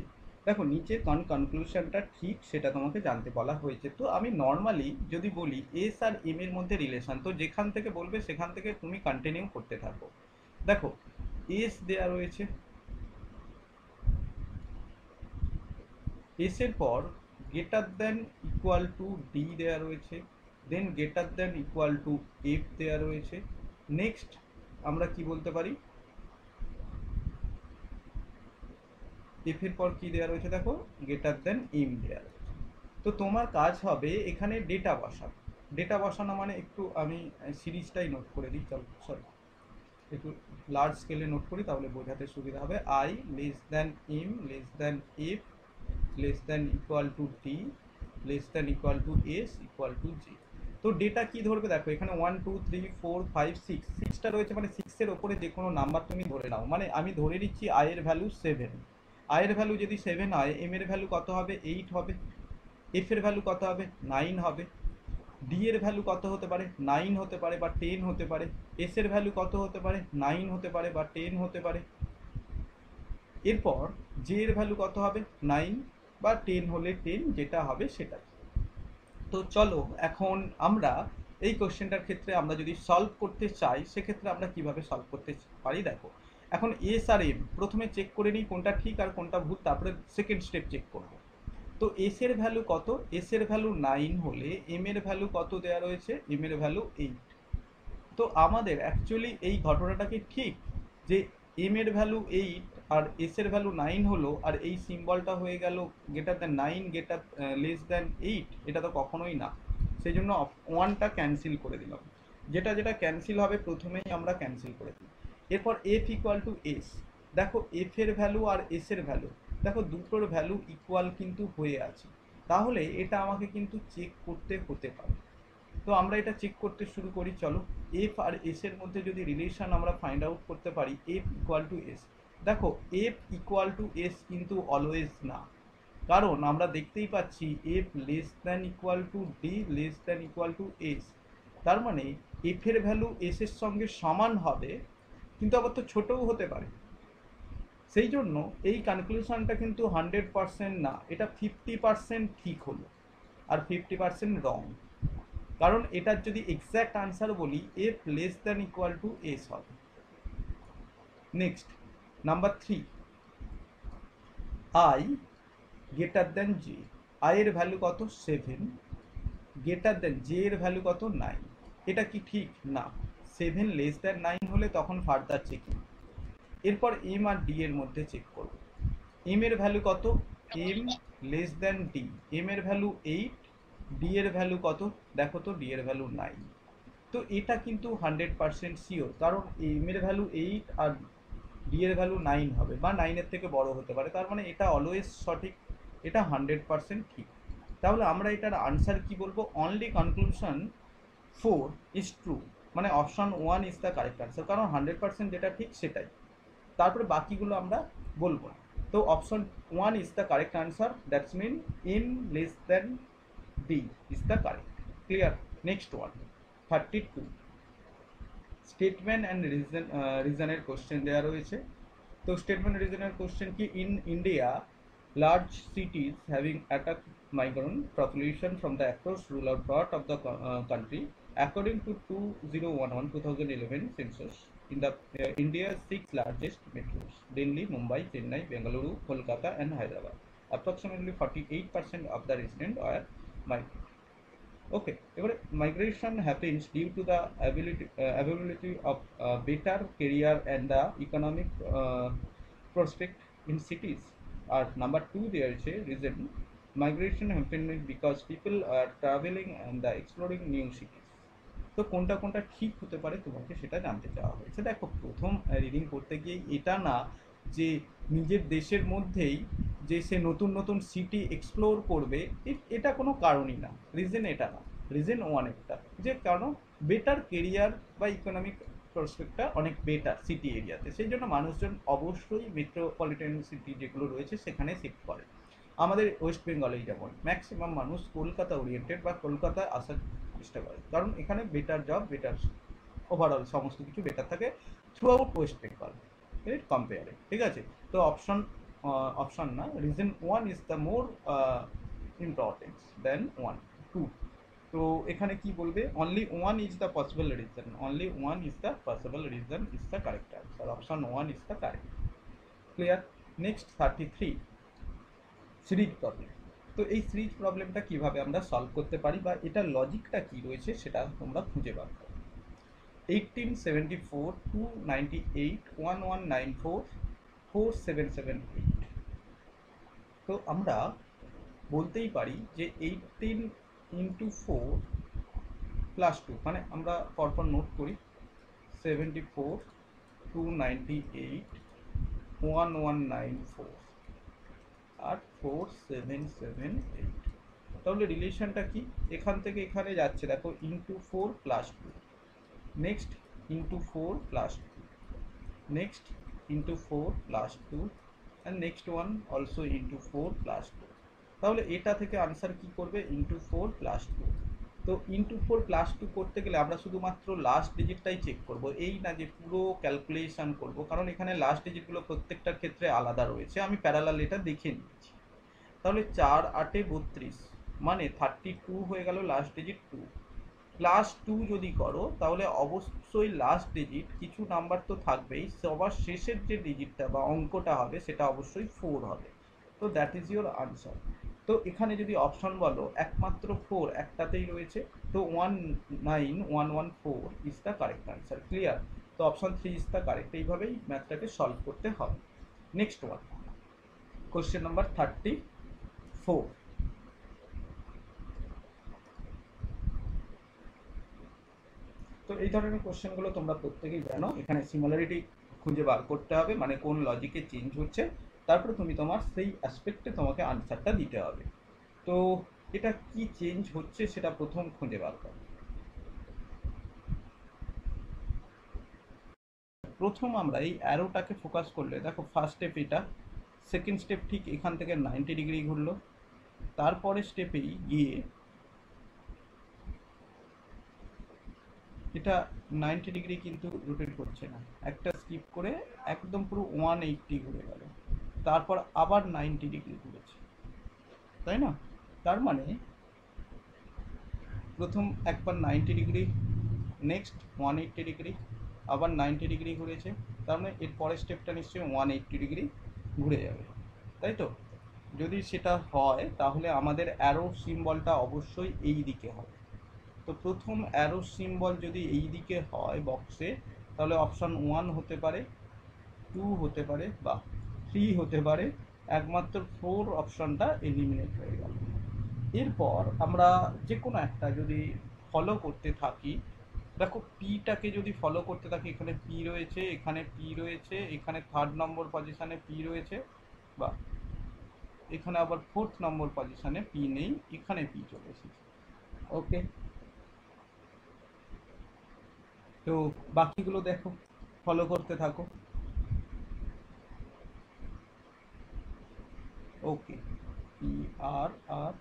দেখো নিচে কনক্লুশনটা ঠিক সেটা তোমাকে জানতে বলা হয়েছে। তো আমি নর্মালি যদি বলি এস আর এম এর মধ্যে রিলেশন, তো যেখান থেকে বলবে সেখান থেকে তুমি কন্টিনিউ করতে থাকো। দেখো এস দেয়া রয়েছে, এস এর পর greater than equal to D দেওয়া রয়েছে, দেন greater than equal to F দেওয়া রয়েছে। নেক্সট আমরা কি বলতে পারি, এফ এর পর কি দেওয়া রয়েছে, দেখো গ্রেটার দেন এম দেওয়া রয়েছে। তো তোমার কাজ হবে এখানে ডেটা বসানো মানে একটু আমি সিরিজটাই নোট করে দিই, চল সরি। একটু লার্জ স্কেলে নোট করি তাহলে বোঝাতে সুবিধা হবে। I less than M less than F less than equal to D less than equal to S equal to G. তো ডেটা কি ধরবে দেখো, এখানে 1 2 3 4 5 6 রয়েছে, মানে 6-এর ওপরে যে কোনো নাম্বার তুমি ধরে নাও। মানে আমি ধরে নিচ্ছি আই এর ভ্যালু 7, আই এর ভ্যালু যদি 7 হয়, এম এর ভ্যালু কত হবে? 8 হবে। এফ এর ভ্যালু কত হবে? 9 হবে। ডি এর ভ্যালু কত হতে পারে? 9 হতে পারে বা 10 হতে পারে। এস এর ভ্যালু কত হতে পারে? 9 হতে পারে বা 10 হতে পারে। এরপর জে এর ভ্যালু কত হবে? 9 বা 10 হলে 10, যেটা হবে সেটা। তো চলো এখন আমরা এই কোশ্চেনটার ক্ষেত্রে আমরা যদি সলভ করতে চাই, সেক্ষেত্রে আমরা কিভাবে সলভ করতে পারি দেখো। এখন এস আর এম প্রথমে চেক করে নিই কোনটা ঠিক আর কোনটা ভুল, তারপরে সেকেন্ড স্টেপ চেক করব। তো এস এর ভ্যালু কত? এস এর ভ্যালু 9 হলে এম এর ভ্যালু কত দেওয়া রয়েছে? এম এর ভ্যালু 8। তো আমাদের অ্যাকচুয়ালি এই ঘটনাটাকে ঠিক, যে এম এর ভ্যালু 8 আর এস এর ভ্যালু 9 হলো, আর এই সিম্বলটা হয়ে গেল greater than 9 greater less than 8, এটা তো কখনোই না। সেই জন্য ওয়ানটা ক্যান্সেল করে দিলাম। যেটা যেটা ক্যান্সেল হবে প্রথমেই আমরা ক্যান্সেল করে দিই। এরপর এফ ইকুয়াল টু এস। দেখো এফ এর ভ্যালু আর এস এর ভ্যালু, দেখো দুটোর ভ্যালু ইকুয়াল কিন্তু হয়ে আছে, তাহলে এটা আমাকে কিন্তু চেক করতে হতে পারে। তো আমরা এটা চেক করতে শুরু করি, চলো। এফ আর এস এর মধ্যে যদি রিলেশন আমরা ফাইন্ড আউট করতে পারি, এফ ইকুয়াল টু এস। দেখো এফ ইকুয়াল টু এস কিন্তু অলওয়েজ না, কারণ আমরা দেখতেই পাচ্ছি F less than equal to D less than equal to S. তার মানে এফ এর ভ্যালু এস এর সঙ্গে সমান হবে, কিন্তু আবার তো ছোটও হতে পারে। সেই জন্য এই কনক্লুশনটা কিন্তু 100% না, এটা 50% ঠিক হলো আর 50% রং। কারণ এটার যদি এক্স্যাক্ট আনসার বলি, F less than equal to S হবে। Next number 3, I greater than J. I এর ভ্যালু কত? 7, গ্রেটার দ্যান জে এর ভ্যালু কত? 9। এটা কি ঠিক? না। 7 লেস দ্যান 9 হলে তখন ফার্দার চেকিং। এরপর এম আর ডি এর মধ্যে চেক করব। এম এর ভ্যালু কত? M less than D, M এর ভ্যালু 8, ডি এর ভ্যালু কত? দেখো তো, ডি এর ভ্যালু 9। তো এটা কিন্তু 100% শিওর, কারণ এম এর ভ্যালু 8 আর ডি এর ভ্যালু 9 হবে বা 9-এর থেকে বড় হতে পারে, তার মানে এটা অলওয়েজ সঠিক, এটা 100% ঠিক। তাহলে আমরা এটার আনসার কি বলবো? অনলি কনক্লুশন 4 ইজ ট্রু, মানে option 1 is the correct answer, কারণ 100% যেটা ঠিক সেটাই, তারপরে বাকিগুলো আমরা বলবো না। তো option 1 is the correct answer, that's mean M less than D is the correct. Clear? Next one 32, statement and রিজনের কোশ্চেন দেওয়া রয়েছে। তো স্টেটমেন্ট রিজনের কোশ্চেন কি, in India large cities having attacked migrant population from the across rural part of the country, according to 2011 census. In the India's 6 largest metros, Delhi, Mumbai, Chennai, Bengaluru, Kolkata and Hyderabad, approximately 48% of the residents are migrant. Okay, এবারে migration happens due to the availability of better career and the economic prospect in cities. আর number 2 দেওয়া হয়েছে reason, migration happen because people are travelling and the exploring new cities. তো কোনটা কোনটা ঠিক হতে পারে তোমাকে সেটা জানতে চাওয়া হয়েছে। দেখো প্রথম রিডিং করতে গিয়ে এটা না যে নিজের দেশের মধ্যেই যে সে নতুন নতুন সিটি এক্সপ্লোর করবে, এটা কোনো কারণই না, রিজন এটা না। রিজন ওয়ান একটা, যে কারণ বেটার কেরিয়ার বা ইকোনমিক প্রসপেক্টটা অনেক বেটার সিটি এরিয়াতে, সেই জন্য মানুষজন অবশ্যই মেট্রোপলিটন সিটি যেগুলো রয়েছে সেখানে শিফট করে। আমাদের ওয়েস্ট বেঙ্গলেই যেমন ম্যাক্সিমাম মানুষ কলকাতা ওরিয়েন্টেড বা কলকাতায় আসার চেষ্টা করে, কারণ এখানে বেটার জব, বেটার ওভারঅল সমস্ত কিছু বেটার থাকে থ্রু আউট ওয়েস্ট বেঙ্গল কম্পেয়ারে। ঠিক আছে? তো অপশন না, reason one is the more importance then one two. তো এখানে কি বলবে? Only one is the possible reason, only one is the possible reason is the correct answer, option one is the correct. Clear? Next 33, series problem. তো এই series প্রবলেমটা কিভাবে আমরা solve করতে পারি বা এটার লজিকটা কি রয়েছে সেটা তোমরা খুঁজে বার করো। 1874 298 1194 4778। তো আমরা বলতেই পারি যে 18 ইন্টু 4 প্লাস 2, মানে আমরা পরপর নোট করি, 74 298 1194 আর 4778। তাহলে রিলেশনটা কি, এখান থেকে এখানে যাচ্ছে দেখো into 4 plus 2, next into 4 plus 2, next into 4 plus 2, and next one also into 4 plus 2। তাহলে এটা থেকে আনসার কি করবে, ইন্টু 4 প্লাস 2। তো ইন্টু 4 প্লাস 2 করতে গেলে আমরা শুধুমাত্র লাস্ট ডিজিটটাই চেক করব, এই না যে পুরো ক্যালকুলেশন করব, কারণ এখানে লাস্ট ডিজিটগুলো প্রত্যেকটার ক্ষেত্রে আলাদা রয়েছে। আমি প্যারালাল এটা দেখে নিয়েছি। তাহলে 4 8 32, মানে 32 হয়ে গেল লাস্ট ডিজিট 2। প্লাস 2 যদি করো তাহলে অবশ্যই লাস্ট ডিজিট কিছু নাম্বার তো থাকবেই, সবার শেষের যে ডিজিটটা বা অঙ্কটা হবে সেটা অবশ্যই 4 হবে। তো দ্যাট ইজ ইউর আনসার। তো এখানে যদি অপশন বলো একমাত্র 4 একটাতেই রয়েছে, তো 19114 is the correct answer. Clear? তো অপশন 3 ইজ দ্য কারেক্ট। এইভাবেই ম্যাথটাকে সলভ করতে হবে। Next one, question number 34। তো এই ধরনের কোশ্চেনগুলো তোমরা প্রত্যেকেই জানো। এখানে সিমিলারিটি খুঁজে বার করতে হবে, মানে কোন লজিকে চেঞ্জ হচ্ছে, তারপরে তুমি তোমার সেই অ্যাসপেক্টে তোমাকে আনসারটা দিতে হবে। তো এটা কি চেঞ্জ হচ্ছে সেটা প্রথম খুঁজে বার করো। প্রথম আমরা এই অ্যারোটাকে ফোকাস করলে দেখো ফার্স্ট স্টেপ এটা, সেকেন্ড স্টেপ ঠিক এখান থেকে 90 ডিগ্রি ঘুরলো, তারপরে স্টেপেই গিয়ে এটা 90 ডিগ্রি কিন্তু রোটেট করছে না, একটা স্কিপ করে একদম পুরো 180 ঘুরে গেল, তারপর আবার 90 ডিগ্রি ঘুরেছে, তাই না? তার মানে প্রথম একবার 90 ডিগ্রি, নেক্সট 180 ডিগ্রি, আবার 90 ডিগ্রি ঘুরেছে, তার মানে এর পরের স্টেপটা নিশ্চয়ই 180 ডিগ্রি ঘুরে যাবে, তাই তো? যদি সেটা হয় তাহলে আমাদের অ্যারো সিম্বলটা অবশ্যই এই দিকে হবে। তো প্রথম অ্যারো সিম্বল যদি এই দিকে হয় বক্সে, তাহলে অপশান 1 হতে পারে, 2 হতে পারে, বা 3 হতে পারে, একমাত্র 4 অপশানটা এলিমিনেট হয়ে গেল। এরপর আমরা যে কোনো একটা যদি ফলো করতে থাকি, দেখো পিটাকে যদি ফলো করতে থাকি, এখানে পি রয়েছে, এখানে পি রয়েছে, এখানে 3rd নম্বর পজিশানে পি রয়েছে, বা এখানে আবার 4th নম্বর পজিশানে পি নেই, এখানে পি চলে এসেছে। ওকে, তো বাকিগুলো দেখো, ফলো করতে থাকো। ওকে, পি আর আর,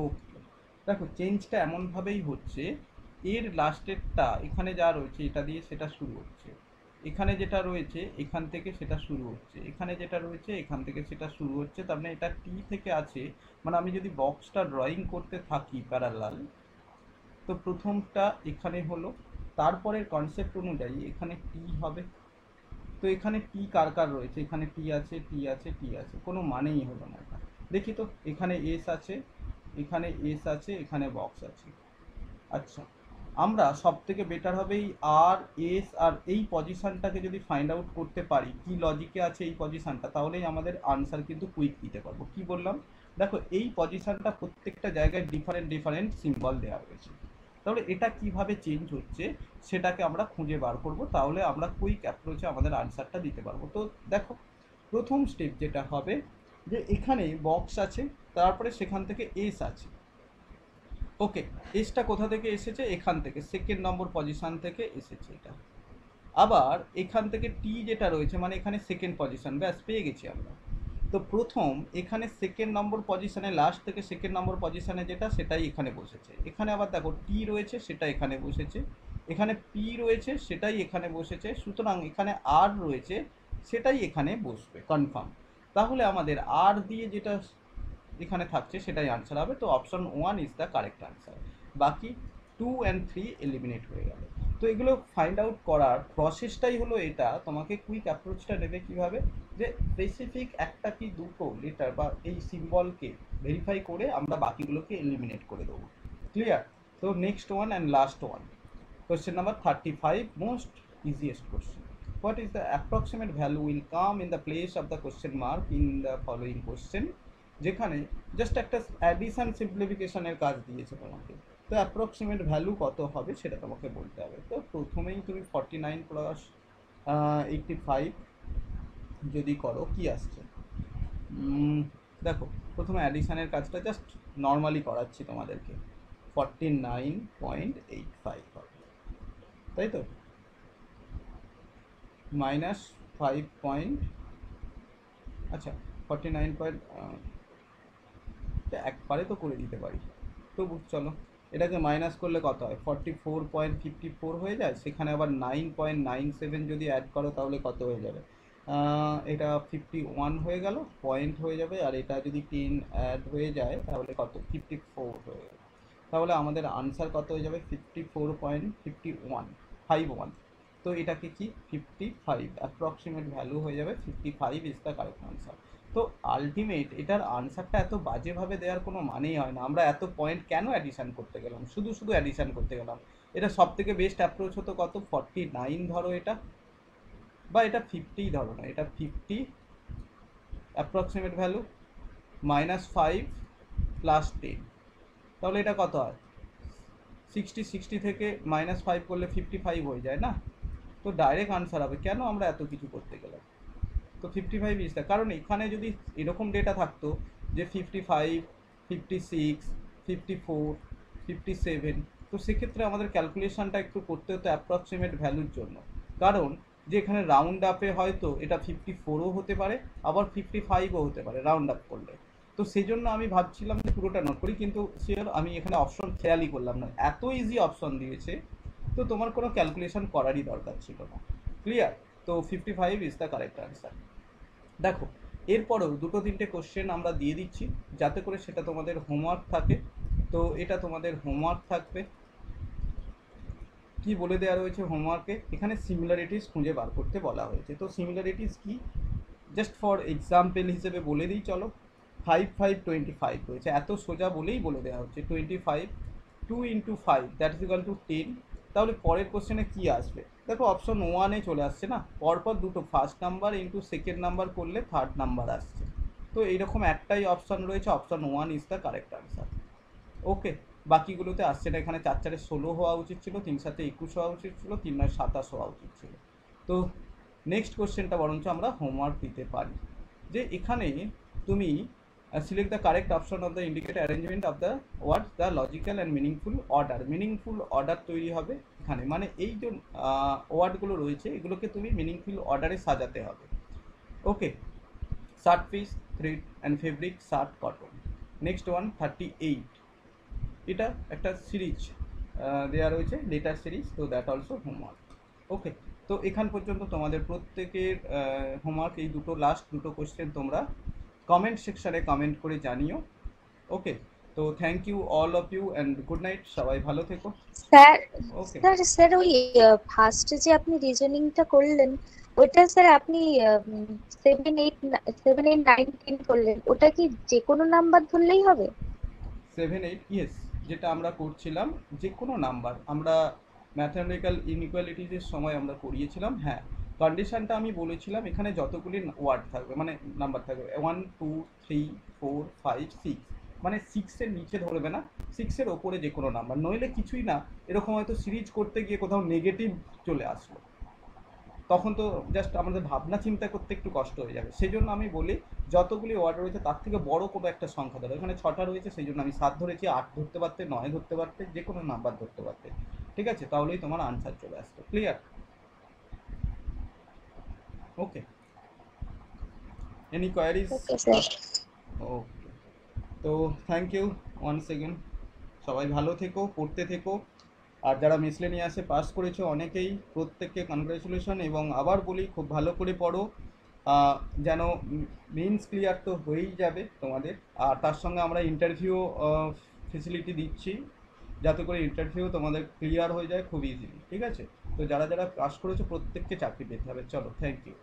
ওকে, দেখো চেঞ্জটা এমনভাবেই হচ্ছে, এর লাস্টেরটা এখানে যা রয়েছে এটা দিয়ে সেটা শুরু হচ্ছে, এখানে যেটা রয়েছে এখান থেকে সেটা শুরু হচ্ছে, এখানে যেটা রয়েছে এখান থেকে সেটা শুরু হচ্ছে, তার মানে এটা টি থেকে আছে। মানে আমি যদি বক্সটা ড্রয়িং করতে থাকি প্যারালাল, তো প্রথমটা এখানে হলো, তারপরের কনসেপ্ট অনুযায়ী এখানে টি হবে। তো এখানে টি কার কার রয়েছে, এখানে টি আছে, টি আছে, টি আছে, কোনো মানেই হলো না এটা। দেখি তো, এখানে এস আছে, এখানে এস আছে, এখানে বক্স আছে। আচ্ছা, আমরা সব থেকে বেটার হবে এই আর এস আর এই পজিশনটাকে যদি ফাইন্ড আউট করতে পারি কি লজিকে আছে এই পজিশনটা, তাহলেই আমাদের আনসার কিন্তু কুইক দিতে পারবো। কি বললাম, দেখো এই পজিশনটা প্রত্যেকটা জায়গায় ডিফারেন্ট ডিফারেন্ট সিম্বল দেওয়া রয়েছে, তাহলে এটা কিভাবে চেঞ্জ হচ্ছে সেটাকে আমরা খুঁজে বার করব, তাহলে আমরা কুইক অ্যাপ্রোচে আমাদের আনসারটা দিতে পারবো। তো দেখো প্রথম স্টেপ যেটা হবে, যে এখানে বক্স আছে, তারপরে সেখান থেকে এস আছে। ওকে, এসটা কোথা থেকে এসেছে, এখান থেকে সেকেন্ড নম্বর পজিশন থেকে এসেছে এটা। আবার এখান থেকে টি যেটা রয়েছে, মানে এখানে সেকেন্ড পজিশন, ব্যাস পেয়ে গেছি আমরা। তো প্রথম এখানে সেকেন্ড নম্বর পজিশনে, লাস্ট থেকে সেকেন্ড নম্বর পজিশনে যেটা, সেটাই এখানে বসেছে। এখানে আবার দেখো টি রয়েছে, সেটা এখানে বসেছে, এখানে পি রয়েছে, সেটাই এখানে বসেছে, সুতরাং এখানে আর রয়েছে, সেটাই এখানে বসবে কনফার্ম। তাহলে আমাদের আর দিয়ে যেটা এখানে থাকছে সেটাই আনসার হবে। তো option 1 is the correct answer. বাকি 2 and 3 এলিমিনেট হয়ে গেল। তো এগুলো ফাইন্ড আউট করার প্রসেসটাই হলো এটা। তোমাকে কুইক অ্যাপ্রোচটা নেবে কীভাবে, যে স্পেসিফিক একটা কি দুটো লেটার বা এই সিম্বলকে ভেরিফাই করে আমরা বাকিগুলোকে এলিমিনেট করে দেবো। ক্লিয়ার? তো next one and last one, question number 35, most easiest question. What is the approximate value will come in the place of the question mark in the following question? যেখানে just একটা addition সিম্পলিফিকেশনের কাজ দিয়েছে তোমাকে। তো approximate value কত হবে সেটা তোমাকে বলতে হবে। তো প্রথমেই তুমি 49 প্লাস 85 যদি করো কি আসছে, দেখো প্রথমে অ্যাডিশনের কাজটা জাস্ট নর্মালি করাচ্ছি তোমাদেরকে, 49.85 হবে, তাই তো, মাইনাস 5 পয়েন্ট, আচ্ছা 49 একবারে তো করে দিতে পারি, তবু চলো এটাকে মাইনাস করলে কত হয়, 44.54 হয়ে যায়, সেখানে আবার 9.97 যদি অ্যাড করো তাহলে কত হয়ে যাবে, এটা 51 হয়ে গেল, পয়েন্ট হয়ে যাবে, আর এটা যদি 10 অ্যাড হয়ে যায় তাহলে কত, 54 হয়ে যাবে। তাহলে আমাদের আনসার কত হয়ে যাবে, 54.51। তো এটাকে কি 55 অ্যাপ্রক্সিমেট ভ্যালু হয়ে যাবে, 55 ইজ দ্য কারেক্ট আনসার। তো আলটিমেট এটার আনসারটা এত বাজেভাবে দেওয়ার কোনো মানেই হয় না। আমরা এত পয়েন্ট কেন অ্যাডিশন করতে গেলাম, শুধু শুধু অ্যাডিশন করতে গেলাম। এটা সব থেকে বেস্ট অ্যাপ্রোচ হতো কত, 49 ধরো এটা, বা এটা 50 ধরো না, এটা 50 অ্যাপ্রক্সিমেট ভ্যালু মাইনাস 5 প্লাস 10, তাহলে এটা কত হয়, 60 থেকে -5 করলে 55 হয়ে যায় না। তো ডাইরেক্ট আনসার হবে, কেন আমরা এত কিছু করতে গেলাম। তো 55 ইজ দ্য, কারণ এখানে যদি এরকম ডেটা থাকতো যে 55, 56, 54, 57, তো সেক্ষেত্রে আমাদের ক্যালকুলেশনটা একটু করতে হতো অ্যাপ্রক্সিমেট ভ্যালুর জন্য। কারণ যে এখানে রাউন্ড আপে হয়তো এটা 54ও হতে পারে, আবার 55ও হতে পারে রাউন্ড আপ করলে। তো সেই জন্য আমি ভাবছিলাম যে পুরোটা নোট করি, কিন্তু শিওর আমি এখানে অপশন খেয়ালই করলাম না, এত ইজি অপশন দিয়েছে, তো তোমার কোনো ক্যালকুলেশন করারই দরকার ছিল না। ক্লিয়ার? তো 55 ইজ দ্য কারেক্ট আনসার। দেখো এরপরেও দুটো তিনটে কোশ্চেন আমরা দিয়ে দিচ্ছি যাতে করে সেটা তোমাদের হোমওয়ার্ক থাকে। তো এটা তোমাদের হোমওয়ার্ক থাকবে, কি বলে দেওয়া রয়েছে হোমওয়ার্কে, এখানে সিমিলারিটিস খুঁজে বার করতে বলা হয়েছে। তো সিমিলারিটিস কি, জাস্ট ফর এক্সাম্পল হিসেবে বলে দিই চলো। 5 5 25 রয়েছে, এত সোজা বলেই বলে দেওয়া হচ্ছে 25, 2 into 5 that is equal two 10। তাহলে পরের কোশ্চেনে কি আসবে, দেখো অপশন 1-এ চলে আসছে না, পরপর দুটো first number into second number করলে থার্ড নাম্বার আসছে। তো এইরকম একটাই অপশন রয়েছে, option 1 is the correct answer. Okay, বাকিগুলোতে আসছে না, এখানে 4 4-এ 16 হওয়া উচিত ছিল, 3 7-এ 21 হওয়া উচিত ছিল, 3 9 27 হওয়া উচিত ছিল। তো নেক্সট কোশ্চেনটা বরঞ্চ আমরা হোমওয়ার্ক দিতে পারি, যে এখানে তুমি select the correct option of the indicate arrangement of the word the logical and meaningful order. Meaningful order তৈরি হবে এখানে, মানে এই যে ওয়ার্ডগুলো রয়েছে এগুলোকে তুমি মিনিংফুল অর্ডারে সাজাতে হবে। Okay, shirt piece, thread and fabric, shirt cotton. Next one 38, এটা একটা সিরিজ দেওয়া রয়েছে, লেটার সিরিজ, তো দ্যাট অলসো হোমওয়ার্ক। ওকে, তো এখান পর্যন্ত তোমাদের প্রত্যেকের হোমওয়ার্ক, এই দুটো লাস্ট দুটো কোশ্চেন তোমরা কমেন্ট সেকশানে কমেন্ট করে জানিও। ওকে, তো thank you all of you and good night, সবাই ভালো থেকো।
স্যার,
ওকে,
স্যার ওই ফার্স্টে যে আপনি রিজনিংটা করলেন, ওটা স্যার আপনি 7 8 করলেন, ওটা কি যে কোনো নাম্বার ধরলেই হবে?
7 8 ইয়েস, যেটা আমরা করছিলাম যে কোনো নাম্বার, আমরা ম্যাথামেটিক্যাল ইনইকুয়ালিটিজের সময় আমরা করিয়েছিলাম। হ্যাঁ, কন্ডিশনটা আমি বলেছিলাম এখানে যতগুলি ওয়ার্ড থাকবে মানে নাম্বার থাকবে 1 2 3 4 5 6, মানে 6-এর নিচে ধরবে না, 6-এর ওপরে যে কোনো নাম্বার, নইলে কিছুই না। এরকম হয়তো সিরিজ করতে গিয়ে কোথাও নেগেটিভ চলে আসলো, তখন তো জাস্ট আমাদের ভাবনা চিন্তা করতে একটু কষ্ট হয়ে যাবে। সেই জন্য আমি বলি যতগুলি ওয়ার্ড রয়েছে তার থেকে বড় কোনো একটা সংখ্যা ধরো, এখানে 6টা রয়েছে সেই জন্য আমি 7 ধরেছি, 8 ধরতে পারতে, 9 ধরতে পারতে, যে কোনো নাম্বার ধরতে পারতে, ঠিক আছে, তাহলেই তোমার আনসার চলে আসতো। Clear? Okay, any queries?
Okay sir.
Okay, তো থ্যাংক ইউ ওয়ান্স এগেন, সবাই ভালো থেকো, পড়তে থেকো, আর যারা মিসলেনিয়াসে পাস করেছো অনেকেই, প্রত্যেককে কনগ্রাচুলেশন, এবং আবার বলি খুব ভালো করে পড়ো, যেন মেন্স ক্লিয়ার তো হয়েই যাবে তোমাদের, আর তার সঙ্গে আমরা ইন্টারভিউ ফেসিলিটি দিচ্ছি যাতে করে ইন্টারভিউ তোমাদের ক্লিয়ার হয়ে যায় খুব ইজিলি, ঠিক আছে। তো যারা যারা পাস করেছো প্রত্যেককে চাকরি পেতে হবে। চলো, থ্যাংক ইউ।